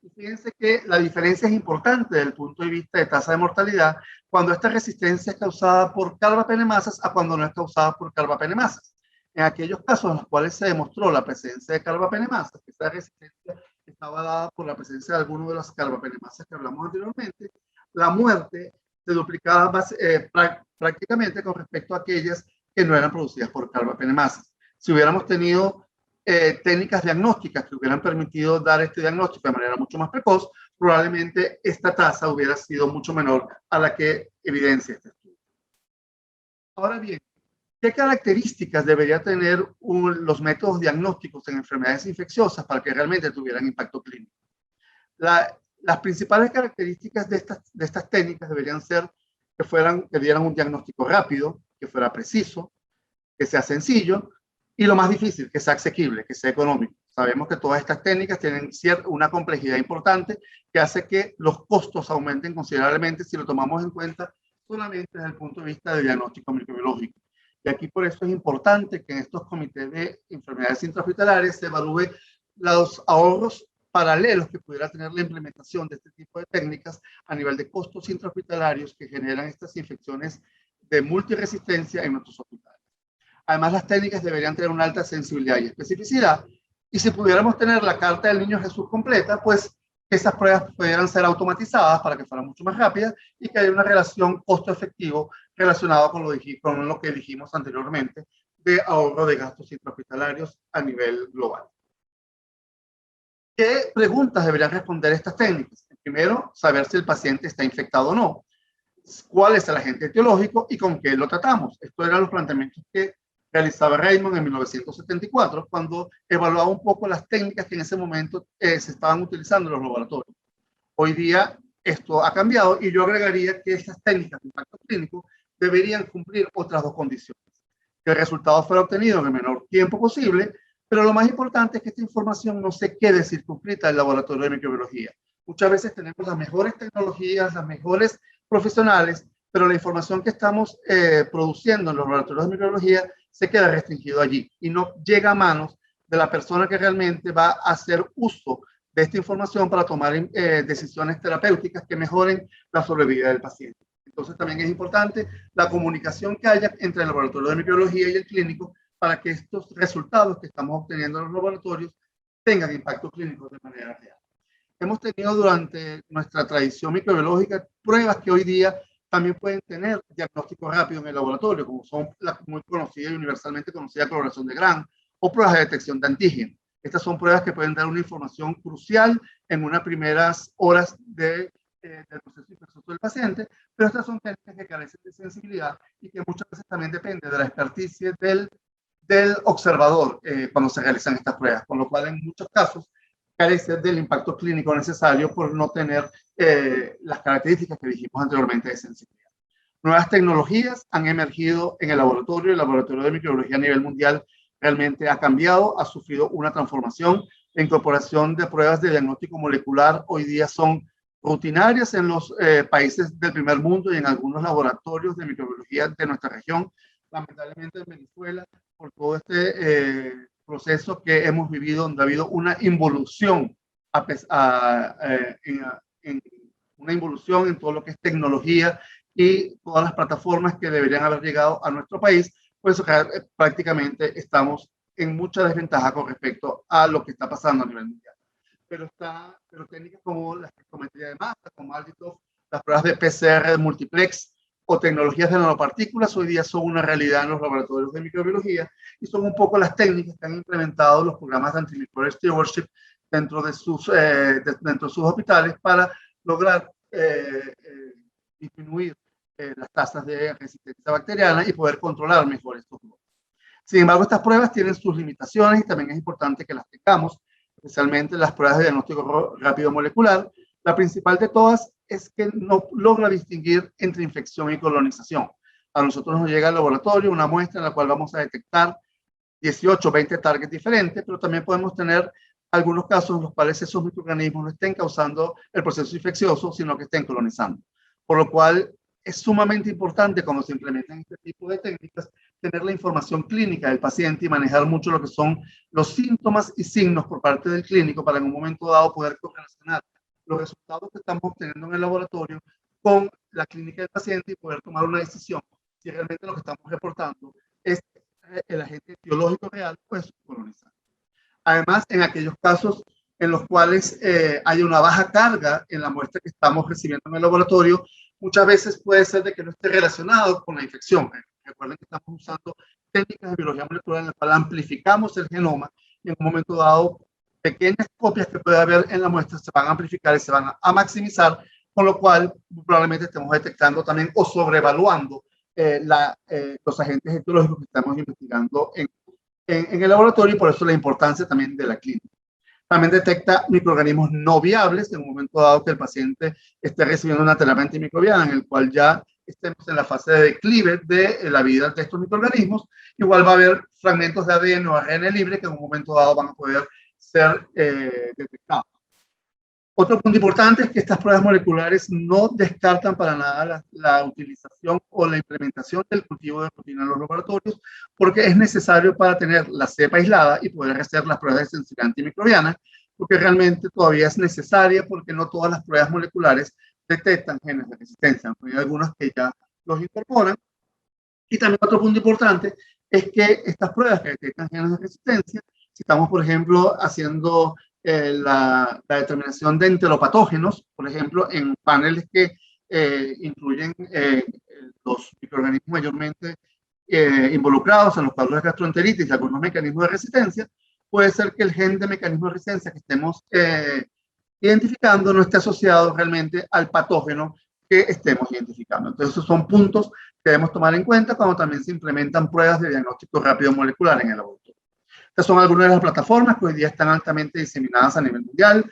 Y fíjense que la diferencia es importante desde el punto de vista de tasa de mortalidad cuando esta resistencia es causada por carbapenemasas a cuando no es causada por carbapenemasas. En aquellos casos en los cuales se demostró la presencia de carbapenemasas, que esta resistencia estaba dada por la presencia de alguno de las carbapenemasas que hablamos anteriormente, la muerte se duplicaba prácticamente con respecto a aquellas que no eran producidas por carbapenemasas. Si hubiéramos tenido técnicas diagnósticas que hubieran permitido dar este diagnóstico de manera mucho más precoz, probablemente esta tasa hubiera sido mucho menor a la que evidencia este estudio. Ahora bien, ¿qué características debería tener los métodos diagnósticos en enfermedades infecciosas para que realmente tuvieran impacto clínico? Las principales características de estas técnicas deberían ser que dieran un diagnóstico rápido, que fuera preciso, que sea sencillo y lo más difícil, que sea asequible, que sea económico. Sabemos que todas estas técnicas tienen una complejidad importante que hace que los costos aumenten considerablemente si lo tomamos en cuenta solamente desde el punto de vista del diagnóstico microbiológico. Y aquí por eso es importante que en estos comités de enfermedades intrahospitalarias se evalúe los ahorros paralelos que pudiera tener la implementación de este tipo de técnicas a nivel de costos intrahospitalarios que generan estas infecciones de multiresistencia en nuestros hospitales. Además, las técnicas deberían tener una alta sensibilidad y especificidad, y si pudiéramos tener la carta del Niño Jesús completa, pues esas pruebas pudieran ser automatizadas para que fueran mucho más rápidas y que haya una relación costo-efectivo relacionado con lo que dijimos anteriormente de ahorro de gastos intrahospitalarios a nivel global. ¿Qué preguntas deberían responder estas técnicas? Primero, saber si el paciente está infectado o no. ¿Cuál es el agente etiológico y con qué lo tratamos? Estos eran los planteamientos que realizaba Raymond en 1974, cuando evaluaba un poco las técnicas que en ese momento se estaban utilizando en los laboratorios. Hoy día esto ha cambiado y yo agregaría que estas técnicas de impacto clínico deberían cumplir otras dos condiciones. Que el resultado fuera obtenido en el menor tiempo posible, pero lo más importante es que esta información no se quede circunscrita al laboratorio de microbiología. Muchas veces tenemos las mejores tecnologías, las mejores profesionales, pero la información que estamos produciendo en los laboratorios de microbiología se queda restringido allí y no llega a manos de la persona que realmente va a hacer uso de esta información para tomar decisiones terapéuticas que mejoren la sobrevida del paciente. Entonces también es importante la comunicación que haya entre el laboratorio de microbiología y el clínico para que estos resultados que estamos obteniendo en los laboratorios tengan impacto clínico de manera real. Hemos tenido durante nuestra tradición microbiológica pruebas que hoy día también pueden tener diagnóstico rápido en el laboratorio, como son la muy conocida y universalmente conocida coloración de Gram o pruebas de detección de antígenos. Estas son pruebas que pueden dar una información crucial en unas primeras horas del proceso infeccioso del paciente, pero estas son técnicas que carecen de sensibilidad y que muchas veces también depende de la experticia del observador cuando se realizan estas pruebas, con lo cual en muchos casos carece del impacto clínico necesario por no tener las características que dijimos anteriormente de sensibilidad. Nuevas tecnologías han emergido en el laboratorio de microbiología a nivel mundial realmente ha cambiado, ha sufrido una transformación. La incorporación de pruebas de diagnóstico molecular hoy día son rutinarias en los países del primer mundo y en algunos laboratorios de microbiología de nuestra región. Lamentablemente en Venezuela, por todo este proceso que hemos vivido, donde ha habido una involución, una involución en todo lo que es tecnología y todas las plataformas que deberían haber llegado a nuestro país, pues prácticamente estamos en mucha desventaja con respecto a lo que está pasando a nivel mundial. pero técnicas como la espectrometría de masa, como MALDI-TOF, las pruebas de PCR de multiplex o tecnologías de nanopartículas hoy día son una realidad en los laboratorios de microbiología y son un poco las técnicas que han implementado los programas de antimicrobial stewardship dentro de sus hospitales para lograr disminuir las tasas de resistencia bacteriana y poder controlar mejor estos grupos. Sin embargo, estas pruebas tienen sus limitaciones y también es importante que las tengamos, especialmente las pruebas de diagnóstico rápido molecular. La principal de todas es que no logra distinguir entre infección y colonización. A nosotros nos llega al laboratorio una muestra en la cual vamos a detectar 18 o 20 targets diferentes, pero también podemos tener algunos casos en los cuales esos microorganismos no estén causando el proceso infeccioso, sino que estén colonizando. Por lo cual es sumamente importante cuando se implementan este tipo de técnicas tener la información clínica del paciente y manejar mucho lo que son los síntomas y signos por parte del clínico para en un momento dado poder correlacionar los resultados que estamos obteniendo en el laboratorio con la clínica del paciente y poder tomar una decisión si realmente lo que estamos reportando es el agente etiológico real o es colonizante. Además, en aquellos casos en los cuales hay una baja carga en la muestra que estamos recibiendo en el laboratorio, muchas veces puede ser de que no esté relacionado con la infección. Recuerden que estamos usando técnicas de biología molecular en las cuales amplificamos el genoma y en un momento dado pequeñas copias que puede haber en la muestra se van a amplificar y se van a maximizar, con lo cual probablemente estemos detectando también o sobrevaluando los agentes etiológicos que estamos investigando en el laboratorio y por eso la importancia también de la clínica. También detecta microorganismos no viables en un momento dado que el paciente esté recibiendo una terapia antimicrobiana en el cual ya estemos en la fase de declive de la vida de estos microorganismos. Igual va a haber fragmentos de ADN o ARN libre que en un momento dado van a poder ser detectados. Otro punto importante es que estas pruebas moleculares no descartan para nada la utilización o la implementación del cultivo de proteína en los laboratorios, porque es necesario para tener la cepa aislada y poder hacer las pruebas de sensibilidad antimicrobiana, porque realmente todavía es necesaria porque no todas las pruebas moleculares detectan genes de resistencia, hay algunas que ya los incorporan. Y también otro punto importante es que estas pruebas que detectan genes de resistencia, si estamos, por ejemplo, haciendo la determinación de enteropatógenos, por ejemplo, en paneles que incluyen los microorganismos mayormente involucrados en los cuadros de gastroenteritis y algunos mecanismos de resistencia, puede ser que el gen de mecanismo de resistencia que estemos identificando no esté asociado realmente al patógeno que estemos identificando. Entonces, esos son puntos que debemos tomar en cuenta cuando también se implementan pruebas de diagnóstico rápido molecular en el laboratorio. Estas son algunas de las plataformas que hoy día están altamente diseminadas a nivel mundial.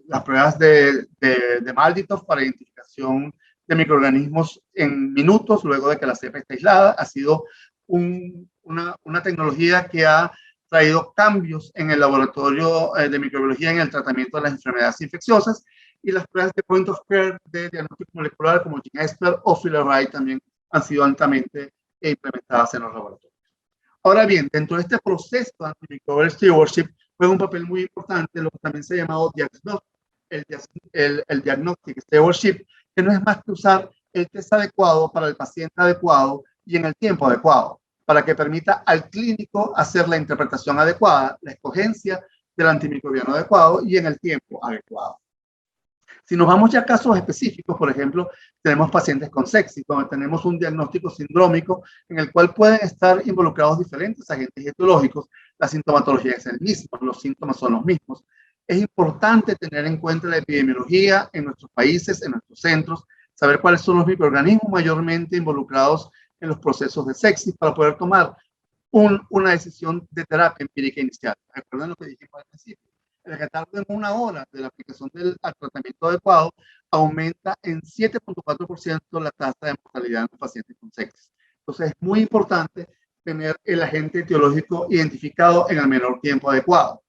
Las pruebas de MALDI-TOF para identificación de microorganismos en minutos luego de que la cepa está aislada ha sido una tecnología que ha traído cambios en el laboratorio de microbiología en el tratamiento de las enfermedades infecciosas, y las pruebas de point of care de diagnóstico molecular como GeneSpert o FILARIE también han sido altamente implementadas en los laboratorios. Ahora bien, dentro de este proceso de antimicrobial stewardship juega un papel muy importante lo que también se ha llamado el diagnostic stewardship, que no es más que usar el test adecuado para el paciente adecuado y en el tiempo adecuado, para que permita al clínico hacer la interpretación adecuada, la escogencia del antimicrobiano adecuado y en el tiempo adecuado. Si nos vamos ya a casos específicos, por ejemplo, tenemos pacientes con sepsis, donde tenemos un diagnóstico sindrómico en el cual pueden estar involucrados diferentes agentes etiológicos, la sintomatología es el mismo, los síntomas son los mismos. Es importante tener en cuenta la epidemiología en nuestros países, en nuestros centros, saber cuáles son los microorganismos mayormente involucrados en los procesos de sepsis para poder tomar una decisión de terapia empírica inicial. Recuerden lo que dijimos al principio. El retardo en 1 hora de la aplicación del tratamiento adecuado aumenta en 7.4% la tasa de mortalidad en los pacientes con sepsis. Entonces es muy importante tener el agente etiológico identificado en el menor tiempo adecuado.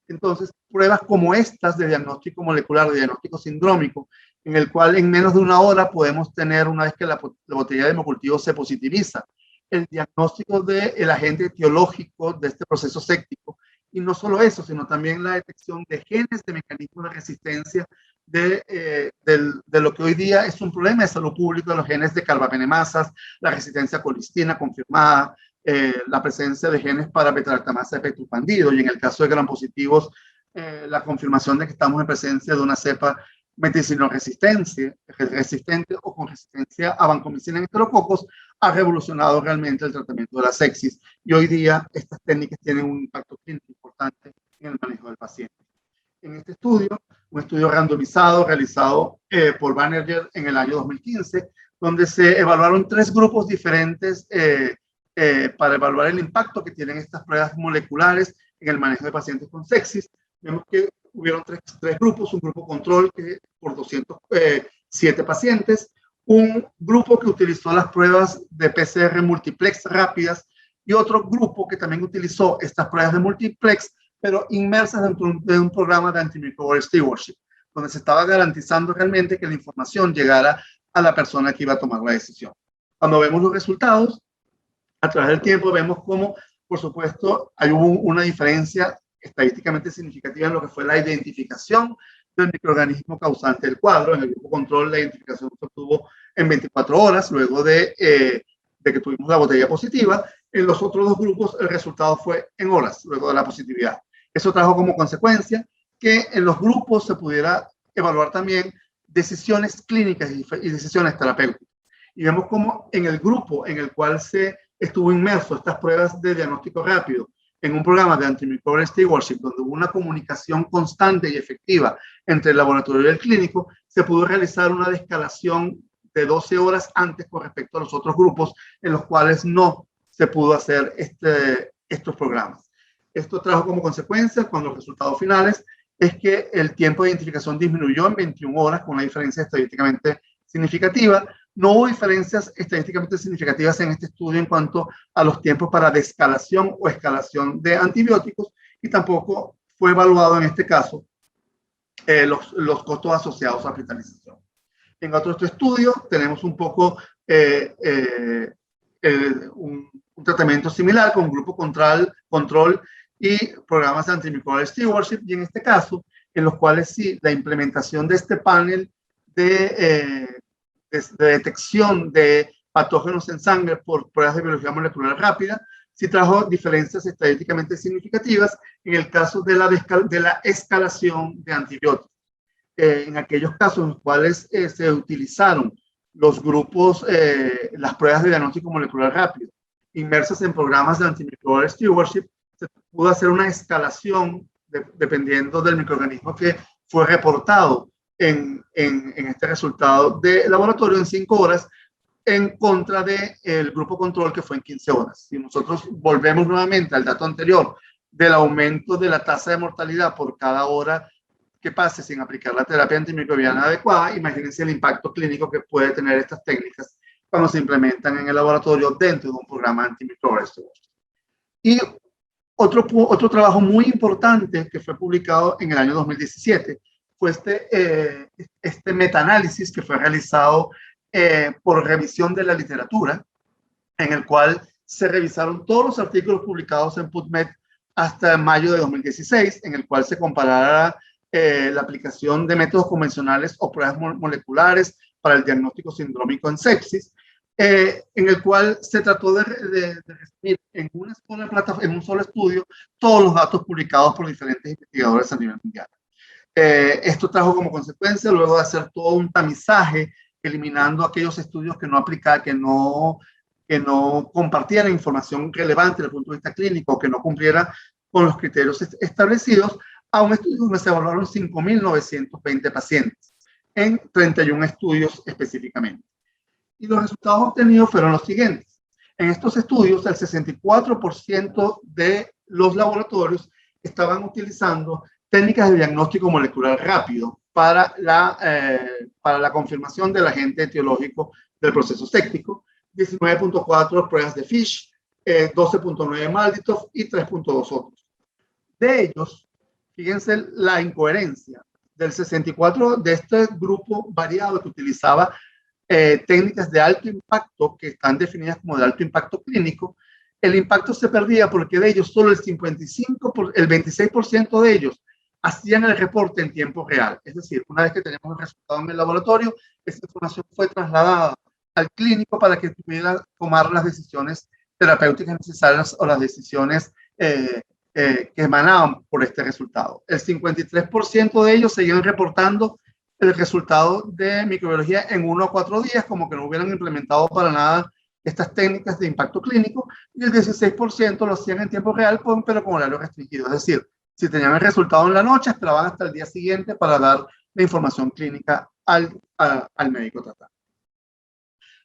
Entonces, pruebas como estas de diagnóstico molecular, de diagnóstico sindrómico, en el cual en menos de 1 hora podemos tener, una vez que la botella de hemocultivo se positiviza, el diagnóstico del agente etiológico de este proceso séptico. Y no solo eso, sino también la detección de genes de mecanismos de resistencia de lo que hoy día es un problema de salud pública, los genes de carbapenemasas, la resistencia a colistina confirmada, la presencia de genes para beta-lactamasa efecto expandido, y en el caso de gram positivos, la confirmación de que estamos en presencia de una cepa meticilino-resistente o con resistencia a vancomicina en enterococos, ha revolucionado realmente el tratamiento de la sepsis. Y hoy día estas técnicas tienen un impacto clínico importante en el manejo del paciente. En este estudio, un estudio randomizado realizado por Banerjee en el año 2015, donde se evaluaron 3 grupos diferentes para evaluar el impacto que tienen estas pruebas moleculares en el manejo de pacientes con sepsis. Vemos que hubieron tres grupos, un grupo control que por 207 pacientes, un grupo que utilizó las pruebas de PCR multiplex rápidas y otro grupo que también utilizó estas pruebas de multiplex, pero inmersas dentro de un programa de antimicrobial stewardship, donde se estaba garantizando realmente que la información llegara a la persona que iba a tomar la decisión. Cuando vemos los resultados, a través del tiempo vemos cómo, por supuesto, hay una diferencia estadísticamente significativa en lo que fue la identificación del microorganismo causante del cuadro. En el grupo control la identificación se obtuvo en 24 horas luego de que tuvimos la botella positiva. En los otros 2 grupos el resultado fue en horas luego de la positividad. Eso trajo como consecuencia que en los grupos se pudiera evaluar también decisiones clínicas y decisiones terapéuticas. Y vemos cómo en el grupo en el cual se estuvo inmerso estas pruebas de diagnóstico rápido, en un programa de antimicrobial stewardship, donde hubo una comunicación constante y efectiva entre el laboratorio y el clínico, se pudo realizar una descalación de 12 horas antes con respecto a los otros grupos en los cuales no se pudo hacer estos programas. Esto trajo como consecuencia, con los resultados finales, es que el tiempo de identificación disminuyó en 21 horas con una diferencia estadísticamente significativa. No hubo diferencias estadísticamente significativas en este estudio en cuanto a los tiempos para descalación o escalación de antibióticos y tampoco fue evaluado en este caso los costos asociados a hospitalización. En otro estudio tenemos un poco un tratamiento similar con un grupo control y programas de antimicrobial stewardship, y en este caso, en los cuales sí, la implementación de este panel de detección de patógenos en sangre por pruebas de biología molecular rápida, sí trajo diferencias estadísticamente significativas en el caso de la escalación de antibióticos. En aquellos casos en los cuales se utilizaron los grupos, las pruebas de diagnóstico molecular rápido, inmersas en programas de antimicrobial stewardship, se pudo hacer una escalación dependiendo del microorganismo que fue reportado en este resultado de laboratorio en 5 horas en contra del grupo control que fue en 15 horas. Si nosotros volvemos nuevamente al dato anterior del aumento de la tasa de mortalidad por cada hora que pase sin aplicar la terapia antimicrobiana adecuada, imagínense el impacto clínico que puede tener estas técnicas cuando se implementan en el laboratorio dentro de un programa antimicrobial. Y otro trabajo muy importante que fue publicado en el año 2017 fue este metaanálisis que fue realizado por revisión de la literatura, en el cual se revisaron todos los artículos publicados en PubMed hasta mayo de 2016, en el cual se comparara la aplicación de métodos convencionales o pruebas moleculares para el diagnóstico sindrómico en sepsis, en el cual se trató de resumir en un solo estudio todos los datos publicados por diferentes investigadores a nivel mundial. Esto trajo como consecuencia, luego de hacer todo un tamizaje, eliminando aquellos estudios que no aplicaban, que no compartieran información relevante desde el punto de vista clínico, que no cumpliera con los criterios establecidos, a un estudio donde se evaluaron 5.920 pacientes en 31 estudios específicamente. Y los resultados obtenidos fueron los siguientes. En estos estudios, el 64% de los laboratorios estaban utilizando técnicas de diagnóstico molecular rápido para la confirmación del agente etiológico del proceso séptico, 19.4 pruebas de Fish, 12.9 Malditov y 3.2 otros. De ellos, fíjense la incoherencia del 64 de este grupo variado que utilizaba técnicas de alto impacto que están definidas como de alto impacto clínico. El impacto se perdía porque de ellos solo el 26% de ellos hacían el reporte en tiempo real. Es decir, una vez que teníamos el resultado en el laboratorio, esa información fue trasladada al clínico para que pudiera tomar las decisiones terapéuticas necesarias o las decisiones que emanaban por este resultado. El 53% de ellos seguían reportando el resultado de microbiología en 1 a 4 días, como que no hubieran implementado para nada estas técnicas de impacto clínico, y el 16% lo hacían en tiempo real, pero con horario restringido. Es decir, si tenían el resultado en la noche, esperaban hasta el día siguiente para dar la información clínica al médico tratante.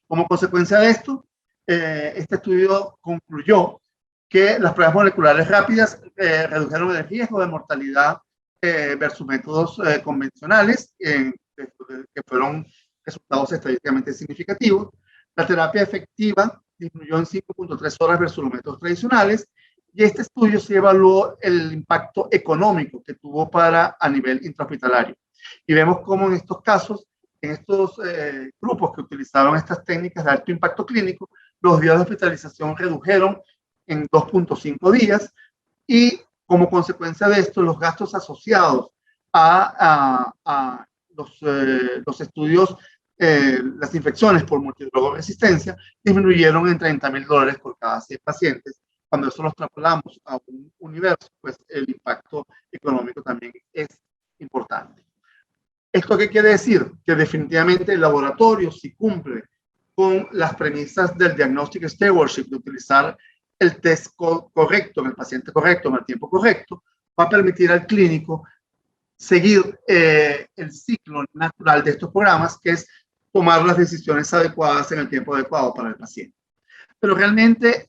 Como consecuencia de esto, este estudio concluyó que las pruebas moleculares rápidas redujeron el riesgo de mortalidad versus métodos convencionales, que fueron resultados estadísticamente significativos. La terapia efectiva disminuyó en 5.3 horas versus los métodos tradicionales, y este estudio se evaluó el impacto económico que tuvo a nivel intrahospitalario. Y vemos cómo en estos casos, en estos grupos que utilizaron estas técnicas de alto impacto clínico, los días de hospitalización redujeron en 2.5 días, y como consecuencia de esto, los gastos asociados a los estudios, las infecciones por multidrogoresistencia, disminuyeron en $30,000 por cada 100 pacientes. Cuando eso lo extrapolamos a un universo, pues el impacto económico también es importante. ¿Esto qué quiere decir? Que definitivamente el laboratorio, si cumple con las premisas del diagnostic stewardship, de utilizar el test correcto en el paciente correcto, en el tiempo correcto, va a permitir al clínico seguir el ciclo natural de estos programas, que es tomar las decisiones adecuadas en el tiempo adecuado para el paciente. Pero realmente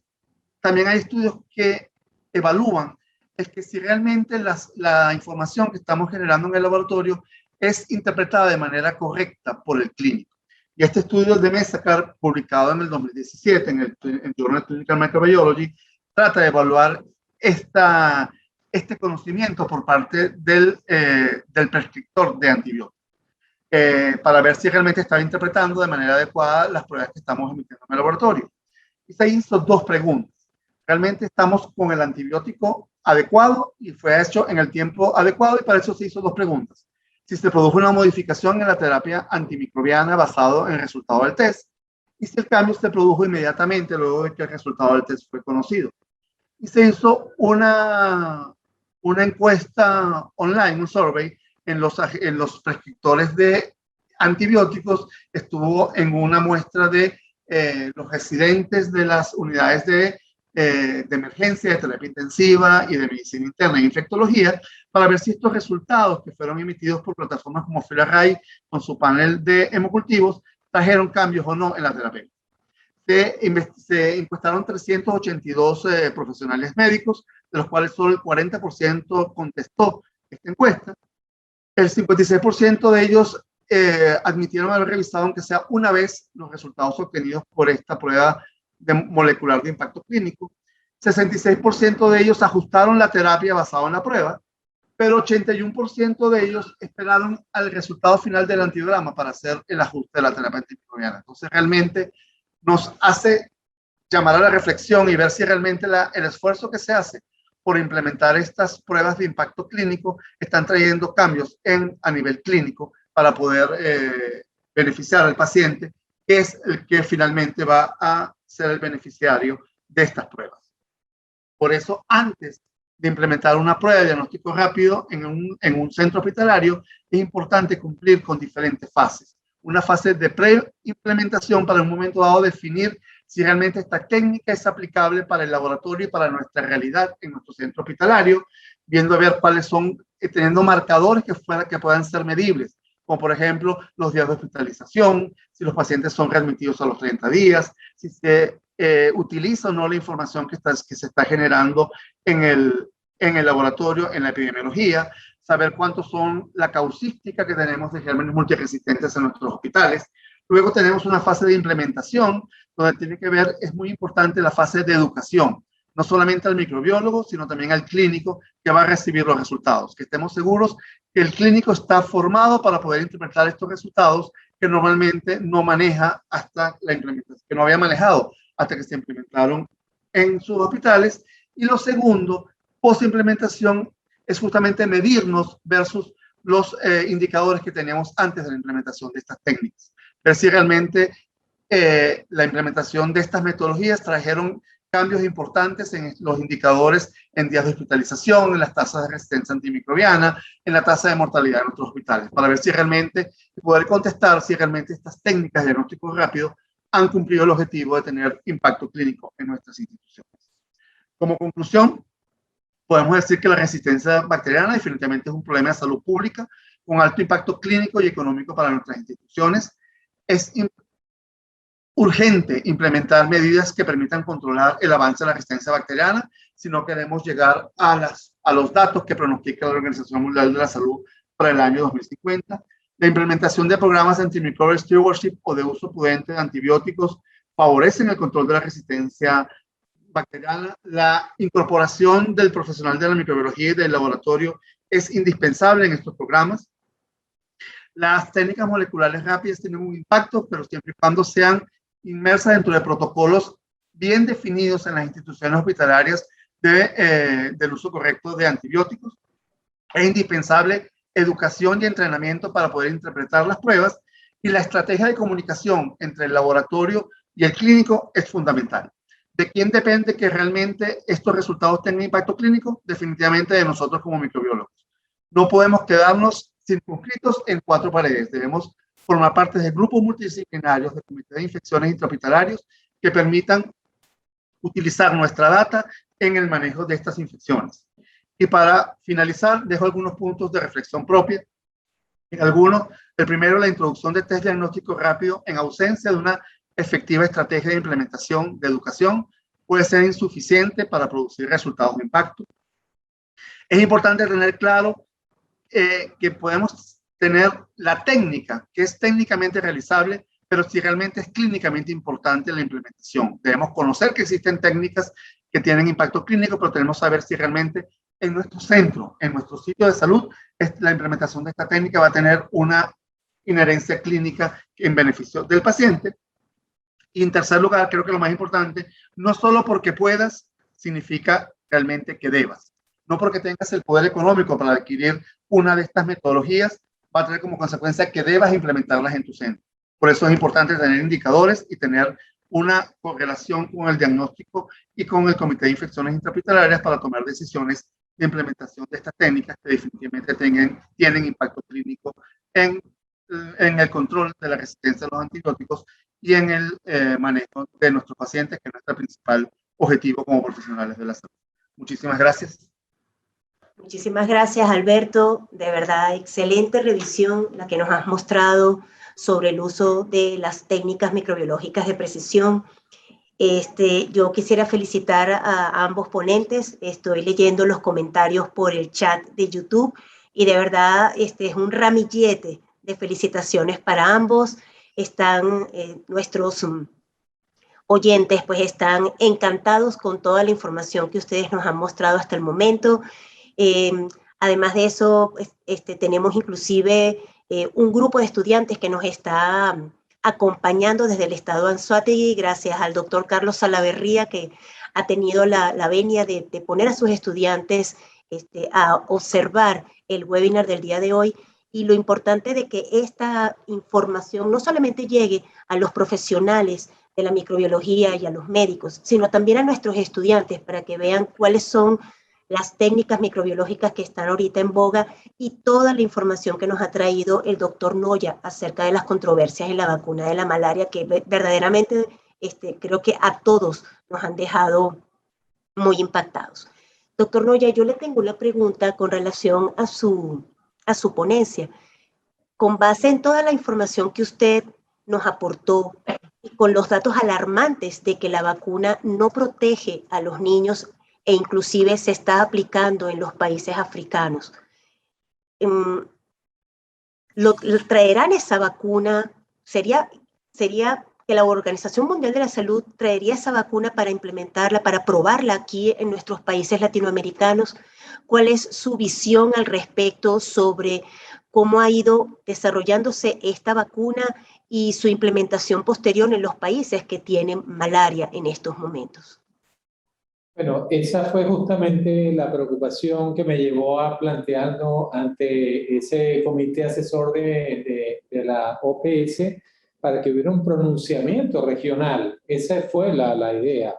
también hay estudios que evalúan es que si realmente la información que estamos generando en el laboratorio es interpretada de manera correcta por el clínico. Y este estudio de Messacar, publicado en el 2017 en el Journal of Clinical Microbiology, trata de evaluar este conocimiento por parte del prescriptor de antibióticos, para ver si realmente está interpretando de manera adecuada las pruebas que estamos emitiendo en el laboratorio. Y se hizo 2 preguntas. ¿Realmente estamos con el antibiótico adecuado y fue hecho en el tiempo adecuado? Y para eso se hizo 2 preguntas. Si se produjo una modificación en la terapia antimicrobiana basado en el resultado del test, y si el cambio se produjo inmediatamente luego de que el resultado del test fue conocido. Y se hizo una encuesta online, un survey, en los prescriptores de antibióticos. Estuvo en una muestra de los residentes de las unidades de emergencia, de terapia intensiva y de medicina interna e infectología, para ver si estos resultados que fueron emitidos por plataformas como FILARRAI con su panel de hemocultivos trajeron cambios o no en la terapia. Se encuestaron 382 profesionales médicos, de los cuales solo el 40% contestó esta encuesta. El 56% de ellos admitieron haber revisado, aunque sea una vez, los resultados obtenidos por esta prueba molecular de impacto clínico. 66% de ellos ajustaron la terapia basada en la prueba, pero 81% de ellos esperaron al resultado final del antigrama para hacer el ajuste de la terapia antimicrobiana. Entonces, realmente nos hace llamar a la reflexión y ver si realmente el esfuerzo que se hace por implementar estas pruebas de impacto clínico están trayendo cambios a nivel clínico para poder beneficiar al paciente, que es el que finalmente va a ser el beneficiario de estas pruebas. Por eso, antes de implementar una prueba de diagnóstico rápido en un centro hospitalario, es importante cumplir con diferentes fases. Una fase de pre-implementación para en un momento dado definir si realmente esta técnica es aplicable para el laboratorio y para nuestra realidad en nuestro centro hospitalario, viendo a ver cuáles son, teniendo marcadores que puedan ser medibles, como por ejemplo los días de hospitalización, si los pacientes son readmitidos a los 30 días, si se utiliza o no la información que se está generando en el laboratorio, en la epidemiología, saber cuántos son la causística que tenemos de gérmenes multiresistentes en nuestros hospitales. Luego tenemos una fase de implementación, donde tiene que ver, es muy importante la fase de educación, no solamente al microbiólogo, sino también al clínico que va a recibir los resultados, que estemos seguros que el clínico está formado para poder interpretar estos resultados que normalmente no maneja hasta la implementación, que no había manejado hasta que se implementaron en sus hospitales. Y lo segundo, post-implementación, es justamente medirnos versus los indicadores que teníamos antes de la implementación de estas técnicas. Ver si realmente la implementación de estas metodologías trajeron cambios importantes en los indicadores en días de hospitalización, en las tasas de resistencia antimicrobiana, en la tasa de mortalidad en nuestros hospitales, para ver si realmente, poder contestar si realmente estas técnicas de diagnóstico rápido han cumplido el objetivo de tener impacto clínico en nuestras instituciones. Como conclusión, podemos decir que la resistencia bacteriana definitivamente es un problema de salud pública con alto impacto clínico y económico para nuestras instituciones. Es urgente implementar medidas que permitan controlar el avance de la resistencia bacteriana si no queremos llegar a los datos que pronostica la Organización Mundial de la Salud para el año 2050. La implementación de programas de antimicrobial stewardship o de uso prudente de antibióticos favorecen el control de la resistencia bacteriana. La incorporación del profesional de la microbiología y del laboratorio es indispensable en estos programas. Las técnicas moleculares rápidas tienen un impacto, pero siempre y cuando sean inmersas dentro de protocolos bien definidos en las instituciones hospitalarias del uso correcto de antibióticos. Es indispensable educación y entrenamiento para poder interpretar las pruebas, y la estrategia de comunicación entre el laboratorio y el clínico es fundamental. ¿De quién depende que realmente estos resultados tengan impacto clínico? Definitivamente de nosotros como microbiólogos. No podemos quedarnos circunscritos en 4 paredes. Debemos formar parte de grupos multidisciplinarios, de comités de infecciones intrahospitalarios que permitan utilizar nuestra data en el manejo de estas infecciones. Y para finalizar, dejo algunos puntos de reflexión propia. El primero, la introducción de test diagnóstico rápido en ausencia de una efectiva estrategia de implementación de educación puede ser insuficiente para producir resultados de impacto. Es importante tener claro que podemos tener la técnica, que es técnicamente realizable, pero si realmente es clínicamente importante la implementación. Debemos conocer que existen técnicas que tienen impacto clínico, pero tenemos que saber si realmente en nuestro centro, en nuestro sitio de salud, la implementación de esta técnica va a tener una inherencia clínica en beneficio del paciente. Y en tercer lugar, creo que lo más importante, no solo porque puedas, significa realmente que debas. No porque tengas el poder económico para adquirir una de estas metodologías, va a tener como consecuencia que debas implementarlas en tu centro. Por eso es importante tener indicadores y tener una correlación con el diagnóstico y con el Comité de Infecciones Intrahospitalarias para tomar decisiones de implementación de estas técnicas que definitivamente tienen impacto clínico en el control de la resistencia a los antibióticos y en el manejo de nuestros pacientes, que es nuestro principal objetivo como profesionales de la salud. Muchísimas gracias. Muchísimas gracias, Alberto. De verdad, excelente revisión la que nos has mostrado sobre el uso de las técnicas microbiológicas de precisión. Yo quisiera felicitar a ambos ponentes. Estoy leyendo los comentarios por el chat de YouTube y de verdad es un ramillete de felicitaciones para ambos. Están nuestros oyentes, pues están encantados con toda la información que ustedes nos han mostrado hasta el momento. Además de eso, pues, tenemos inclusive un grupo de estudiantes que nos está acompañando desde el estado de Anzoátegui, gracias al doctor Carlos Salaverría, que ha tenido la venia de poner a sus estudiantes a observar el webinar del día de hoy. Y lo importante de que esta información no solamente llegue a los profesionales de la microbiología y a los médicos, sino también a nuestros estudiantes para que vean cuáles son las técnicas microbiológicas que están ahorita en boga y toda la información que nos ha traído el doctor Noya acerca de las controversias en la vacuna de la malaria, que verdaderamente creo que a todos nos han dejado muy impactados. Doctor Noya, yo le tengo una pregunta con relación a su ponencia. Con base en toda la información que usted nos aportó y con los datos alarmantes de que la vacuna no protege a los niños e inclusive se está aplicando en los países africanos. ¿Traerán esa vacuna? ¿Sería que la Organización Mundial de la Salud traería esa vacuna para implementarla, para probarla aquí en nuestros países latinoamericanos? ¿Cuál es su visión al respecto sobre cómo ha ido desarrollándose esta vacuna y su implementación posterior en los países que tienen malaria en estos momentos? Bueno, esa fue justamente la preocupación que me llevó a plantearnos ante ese comité asesor de la OPS para que hubiera un pronunciamiento regional. Esa fue la idea.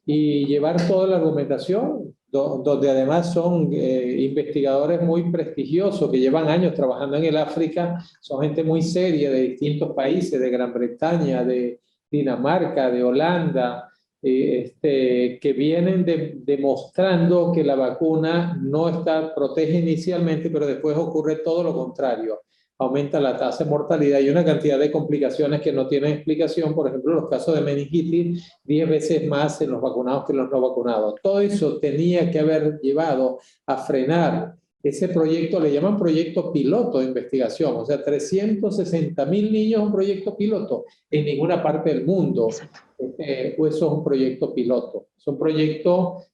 y llevar toda la argumentación, donde además son investigadores muy prestigiosos que llevan años trabajando en el África, son gente muy seria de distintos países, de Gran Bretaña, de Dinamarca, de Holanda, que vienen demostrando que la vacuna no protege inicialmente, pero después ocurre todo lo contrario. Aumenta la tasa de mortalidad y una cantidad de complicaciones que no tienen explicación. Por ejemplo, los casos de meningitis, 10 veces más en los vacunados que en los no vacunados. Todo eso tenía que haber llevado a frenar ese proyecto, le llaman proyecto piloto de investigación, o sea, 360.000 niños, un proyecto piloto, en ninguna parte del mundo. Eso es un proyecto piloto. Es un proyecto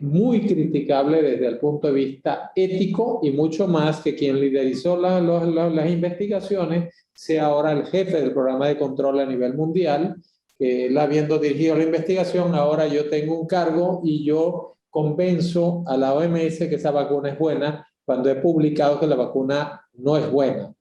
muy criticable desde el punto de vista ético y mucho más que quien liderizó las investigaciones sea ahora el jefe del programa de control a nivel mundial, que él habiendo dirigido la investigación, ahora yo tengo un cargo y yo convenzo a la OMS que esa vacuna es buena cuando he publicado que la vacuna no es buena.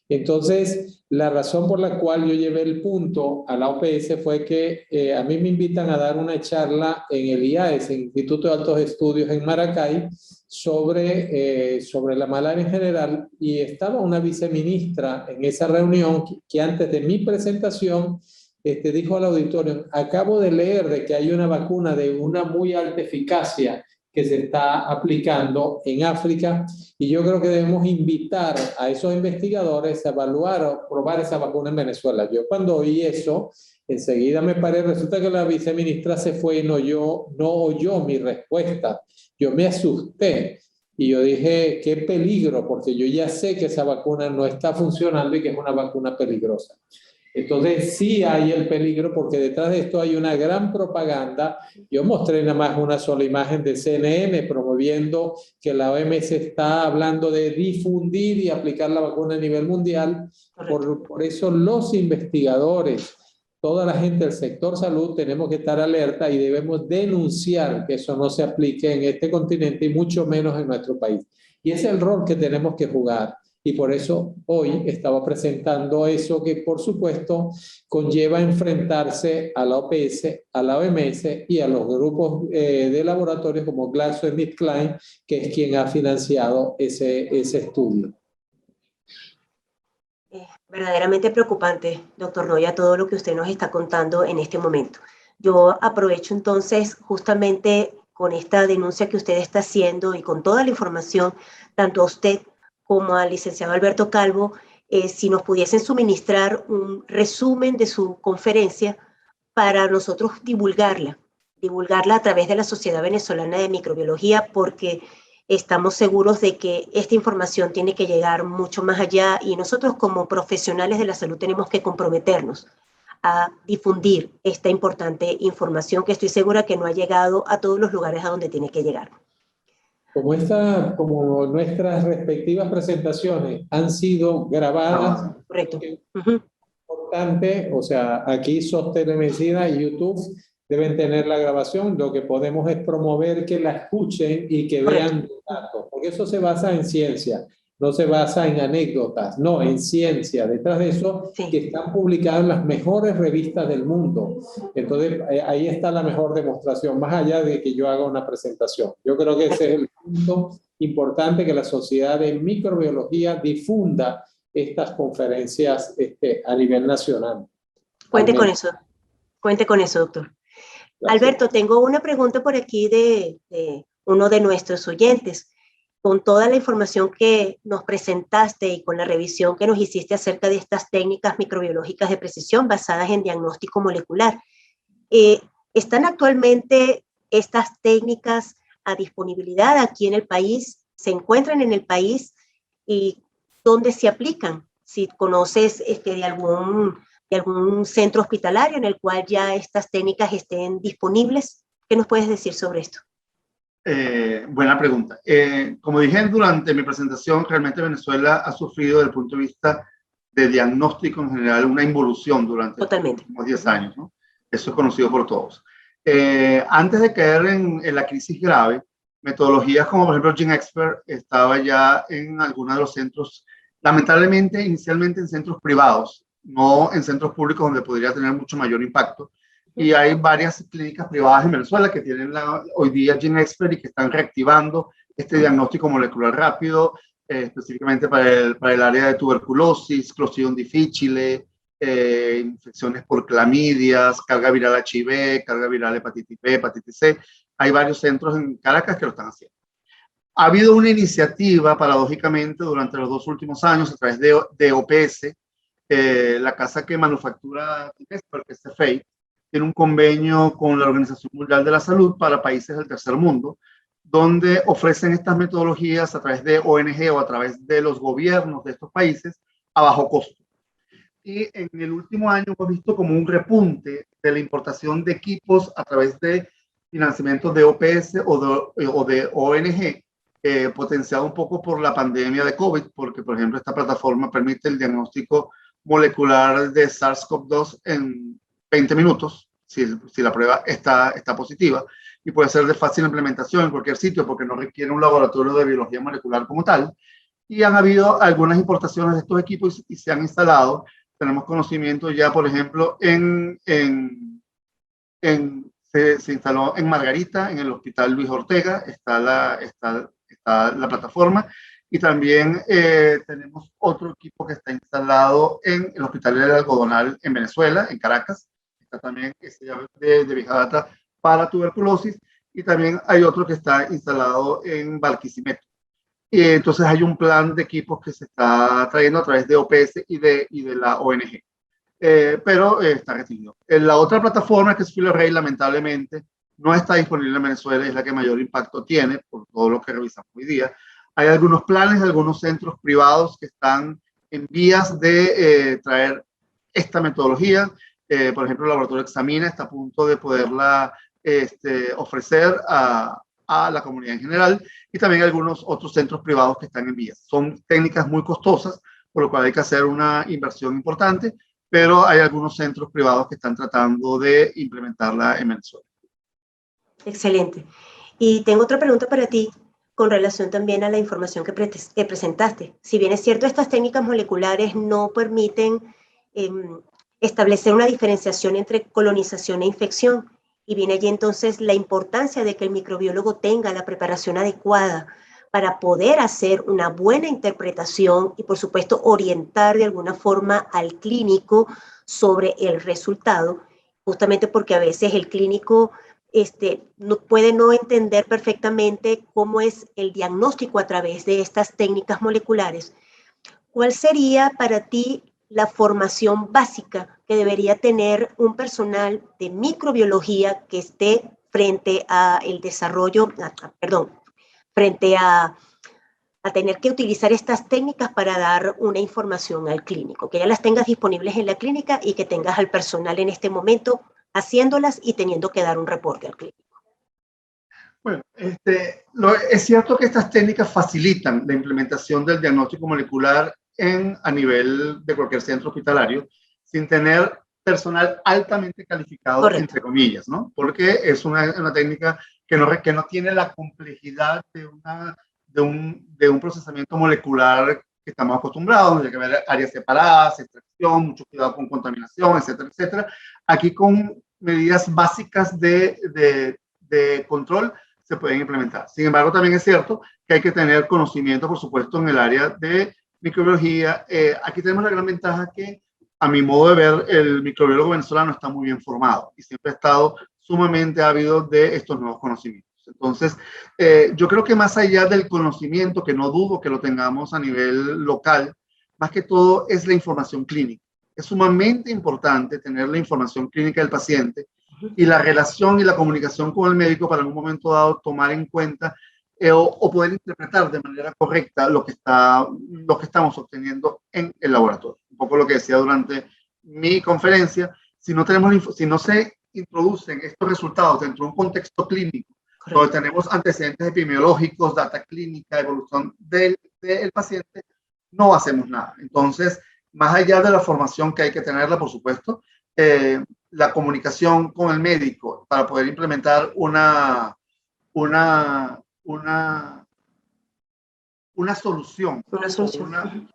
Entonces, la razón por la cual yo llevé el punto a la OPS fue que a mí me invitan a dar una charla en el IAES, el Instituto de Altos Estudios en Maracay, sobre la malaria en general, y estaba una viceministra en esa reunión que antes de mi presentación dijo al auditorio: acabo de leer de que hay una vacuna de una muy alta eficacia que se está aplicando en África, y yo creo que debemos invitar a esos investigadores a evaluar o probar esa vacuna en Venezuela. Yo cuando oí eso, enseguida me paré, resulta que la viceministra se fue y no oyó mi respuesta. Yo me asusté y yo dije, qué peligro, porque yo ya sé que esa vacuna no está funcionando y que es una vacuna peligrosa. Entonces sí hay el peligro porque detrás de esto hay una gran propaganda. Yo mostré nada más una sola imagen de CNN promoviendo que la OMS está hablando de difundir y aplicar la vacuna a nivel mundial. Por eso los investigadores, toda la gente del sector salud, tenemos que estar alerta y debemos denunciar que eso no se aplique en este continente y mucho menos en nuestro país. Y ese es el rol que tenemos que jugar. Y por eso hoy estaba presentando eso que, por supuesto, conlleva enfrentarse a la OPS, a la OMS y a los grupos de laboratorios como GlaxoSmithKline, que es quien ha financiado ese estudio. Verdaderamente preocupante, doctor Noya, todo lo que usted nos está contando en este momento. Yo aprovecho entonces justamente con esta denuncia que usted está haciendo y con toda la información, tanto a usted como al licenciado Alberto Calvo, si nos pudiesen suministrar un resumen de su conferencia para nosotros divulgarla a través de la Sociedad Venezolana de Microbiología, porque estamos seguros de que esta información tiene que llegar mucho más allá y nosotros como profesionales de la salud tenemos que comprometernos a difundir esta importante información que estoy segura que no ha llegado a todos los lugares a donde tiene que llegar. Como nuestras respectivas presentaciones han sido grabadas, correcto. Importante, o sea, aquí SOS Telemedicina y YouTube deben tener la grabación. Lo que podemos es promover que la escuchen y que vean datos, porque eso se basa en ciencia, no se basa en anécdotas, no, en ciencia. Detrás de eso, que están publicadas en las mejores revistas del mundo. Entonces, ahí está la mejor demostración, más allá de que yo haga una presentación. Yo creo que ese es el punto importante, que la Sociedad de Microbiología difunda estas conferencias a nivel nacional. Cuente con eso, doctor. Gracias. Alberto, tengo una pregunta por aquí de uno de nuestros oyentes. Con toda la información que nos presentaste y con la revisión que nos hiciste acerca de estas técnicas microbiológicas de precisión basadas en diagnóstico molecular, ¿están actualmente estas técnicas a disponibilidad aquí en el país? ¿Se encuentran en el país? ¿Y dónde se aplican? Si conoces de algún centro hospitalario en el cual ya estas técnicas estén disponibles, ¿qué nos puedes decir sobre esto? Buena pregunta. Como dije durante mi presentación, realmente Venezuela ha sufrido desde el punto de vista de diagnóstico en general una involución durante los últimos 10 años, ¿no? Eso es conocido por todos. Antes de caer en la crisis grave, metodologías como por ejemplo GenExpert estaba ya en algunos de los centros, lamentablemente inicialmente en centros privados, no en centros públicos donde podría tener mucho mayor impacto, Y hay varias clínicas privadas en Venezuela que tienen hoy día GeneXpert y que están reactivando este diagnóstico molecular rápido, específicamente para el área de tuberculosis, Clostridium difficile, infecciones por clamidias, carga viral HIV, carga viral hepatitis B, hepatitis C. Hay varios centros en Caracas que lo están haciendo. Ha habido una iniciativa, paradójicamente, durante los 2 últimos años a través de OPS, la casa que manufactura GeneXpert, que es CEFEI, tiene un convenio con la Organización Mundial de la Salud para países del tercer mundo, donde ofrecen estas metodologías a través de ONG o a través de los gobiernos de estos países a bajo costo. Y en el último año hemos visto como un repunte de la importación de equipos a través de financiamientos de OPS o de ONG, potenciado un poco por la pandemia de COVID, porque, por ejemplo, esta plataforma permite el diagnóstico molecular de SARS-CoV-2 en 20 minutos, si la prueba está positiva, y puede ser de fácil implementación en cualquier sitio porque no requiere un laboratorio de biología molecular como tal. Y han habido algunas importaciones de estos equipos y se han instalado. Tenemos conocimiento ya, por ejemplo, se instaló en Margarita, en el Hospital Luis Ortega, está la plataforma, y también tenemos otro equipo que está instalado en el Hospital del Algodonal en Venezuela, en Caracas. Está también de vieja data para tuberculosis, y también hay otro que está instalado en Barquisimeto. Y entonces hay un plan de equipos que se está trayendo a través de OPS y de la ONG. Pero está restringido. La otra plataforma, que es FiloRay, lamentablemente no está disponible en Venezuela, es la que mayor impacto tiene por todo lo que revisamos hoy día. Hay algunos planes de algunos centros privados que están en vías de traer esta metodología. Por ejemplo, el laboratorio Examina está a punto de poderla ofrecer a la comunidad en general, y también algunos otros centros privados que están en vías. Son técnicas muy costosas, por lo cual hay que hacer una inversión importante, pero hay algunos centros privados que están tratando de implementarla en Venezuela. Excelente. Y tengo otra pregunta para ti con relación también a la información que presentaste. Si bien es cierto, estas técnicas moleculares no permiten establecer una diferenciación entre colonización e infección, y viene allí entonces la importancia de que el microbiólogo tenga la preparación adecuada para poder hacer una buena interpretación y, por supuesto, orientar de alguna forma al clínico sobre el resultado, justamente porque a veces el clínico puede no entender perfectamente cómo es el diagnóstico a través de estas técnicas moleculares. ¿Cuál sería para ti la formación básica que debería tener un personal de microbiología que esté frente a el desarrollo, frente a tener que utilizar estas técnicas para dar una información al clínico, que ya las tengas disponibles en la clínica y que tengas al personal en este momento haciéndolas y teniendo que dar un reporte al clínico? Bueno, es cierto que estas técnicas facilitan la implementación del diagnóstico molecular a nivel de cualquier centro hospitalario, sin tener personal altamente calificado, correcto, entre comillas, ¿no? Porque es una técnica que no tiene la complejidad de un procesamiento molecular que estamos acostumbrados, donde hay que ver áreas separadas, extracción, mucho cuidado con contaminación, etcétera, etcétera. Aquí con medidas básicas de control se pueden implementar. Sin embargo, también es cierto que hay que tener conocimiento, por supuesto, en el área de microbiología. Aquí tenemos la gran ventaja que, a mi modo de ver, el microbiólogo venezolano está muy bien formado y siempre ha estado sumamente ávido de estos nuevos conocimientos. Entonces, yo creo que más allá del conocimiento, que no dudo que lo tengamos a nivel local, más que todo es la información clínica. Es sumamente importante tener la información clínica del paciente y la relación y la comunicación con el médico para en un momento dado tomar en cuenta o poder interpretar de manera correcta lo que estamos obteniendo en el laboratorio. Un poco lo que decía durante mi conferencia, si no se introducen estos resultados dentro de un contexto clínico, correcto, donde tenemos antecedentes epidemiológicos, data clínica, evolución del paciente, no hacemos nada. Entonces, más allá de la formación que hay que tenerla, por supuesto, la comunicación con el médico para poder implementar una solución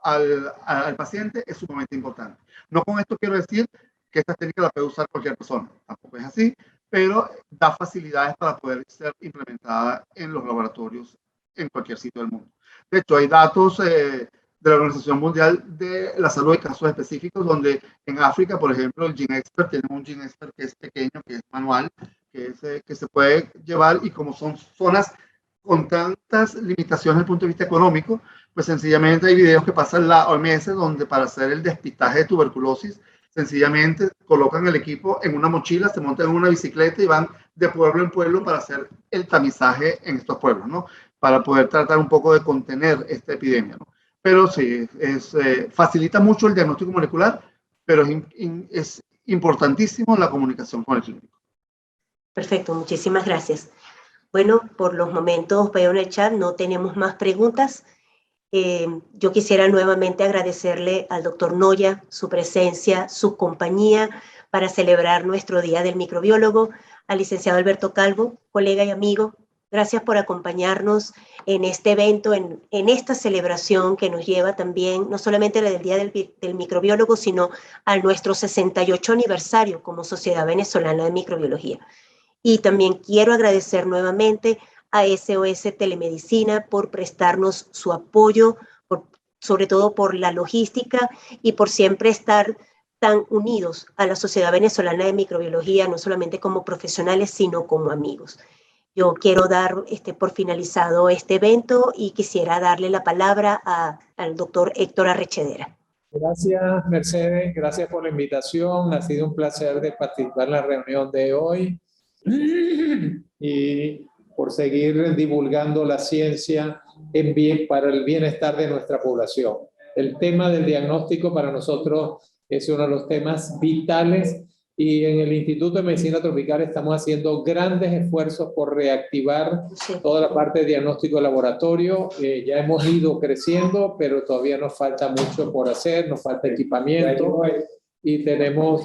al paciente es sumamente importante. No con esto quiero decir que esta técnica la puede usar cualquier persona. Tampoco es así, pero da facilidades para poder ser implementada en los laboratorios en cualquier sitio del mundo. De hecho, hay datos de la Organización Mundial de la Salud de casos específicos, donde en África, por ejemplo, el Gene Expert, tenemos un Gene Expert que es pequeño, que es manual, que se puede llevar, y como son zonas con tantas limitaciones desde el punto de vista económico, pues sencillamente hay videos que pasan la OMS donde para hacer el despistaje de tuberculosis, sencillamente colocan el equipo en una mochila, se montan en una bicicleta y van de pueblo en pueblo para hacer el tamizaje en estos pueblos, ¿no? Para poder tratar un poco de contener esta epidemia, ¿no? Pero sí, facilita mucho el diagnóstico molecular, pero es importantísimo la comunicación con el clínico. Perfecto, muchísimas gracias. Bueno, por los momentos veo en el chat, no tenemos más preguntas. Yo quisiera nuevamente agradecerle al doctor Noya su presencia, su compañía para celebrar nuestro Día del Microbiólogo, al licenciado Alberto Calvo, colega y amigo. Gracias por acompañarnos en este evento, en esta celebración que nos lleva también, no solamente del Día del Microbiólogo, sino a nuestro 68 aniversario como Sociedad Venezolana de Microbiología. Y también quiero agradecer nuevamente a SOS Telemedicina por prestarnos su apoyo, sobre todo por la logística y por siempre estar tan unidos a la Sociedad Venezolana de Microbiología, no solamente como profesionales, sino como amigos. Yo quiero dar por finalizado este evento y quisiera darle la palabra al doctor Héctor Arrechedera. Gracias, Mercedes. Gracias por la invitación. Ha sido un placer de participar en la reunión de hoy y por seguir divulgando la ciencia para el bienestar de nuestra población. El tema del diagnóstico para nosotros es uno de los temas vitales y en el Instituto de Medicina Tropical estamos haciendo grandes esfuerzos por reactivar toda la parte de diagnóstico de laboratorio. Ya hemos ido creciendo, pero todavía nos falta mucho por hacer, nos falta equipamiento y tenemos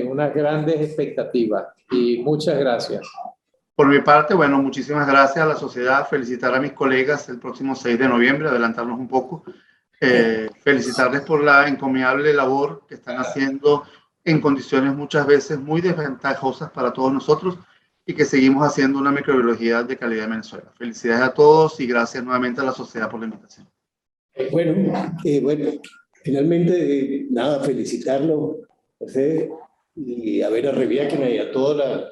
unas grandes expectativas. Y muchas gracias. Por mi parte, bueno, muchísimas gracias a la sociedad. Felicitar a mis colegas el próximo 6 de noviembre, adelantarnos un poco. Felicitarles por la encomiable labor que están haciendo en condiciones muchas veces muy desventajosas para todos nosotros y que seguimos haciendo una microbiología de calidad en Venezuela. Felicidades a todos y gracias nuevamente a la sociedad por la invitación. Bueno, finalmente, nada, felicitarlo a usted y a Vera Reviáquena y a toda la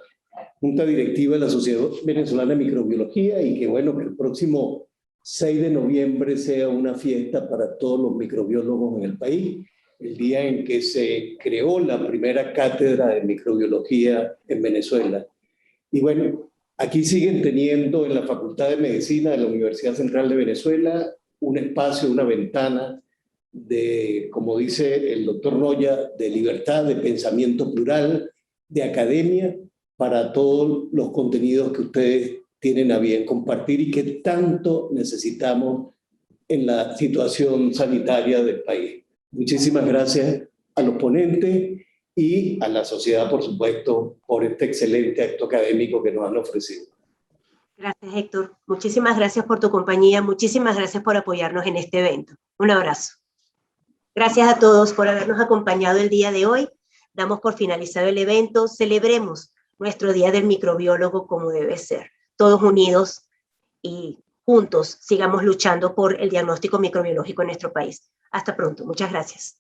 Junta Directiva de la Sociedad Venezolana de Microbiología y que bueno, que el próximo 6 de noviembre sea una fiesta para todos los microbiólogos en el país, el día en que se creó la primera cátedra de microbiología en Venezuela. Y bueno, aquí siguen teniendo en la Facultad de Medicina de la Universidad Central de Venezuela un espacio, una ventana de, como dice el doctor Noya, de libertad, de pensamiento plural, de academia, para todos los contenidos que ustedes tienen a bien compartir y que tanto necesitamos en la situación sanitaria del país. Muchísimas gracias a los ponentes y a la sociedad, por supuesto, por este excelente acto académico que nos han ofrecido. Gracias, Héctor. Muchísimas gracias por tu compañía. Muchísimas gracias por apoyarnos en este evento. Un abrazo. Gracias a todos por habernos acompañado el día de hoy. Damos por finalizado el evento. Celebremos nuestro Día del Microbiólogo como debe ser. Todos unidos y juntos sigamos luchando por el diagnóstico microbiológico en nuestro país. Hasta pronto. Muchas gracias.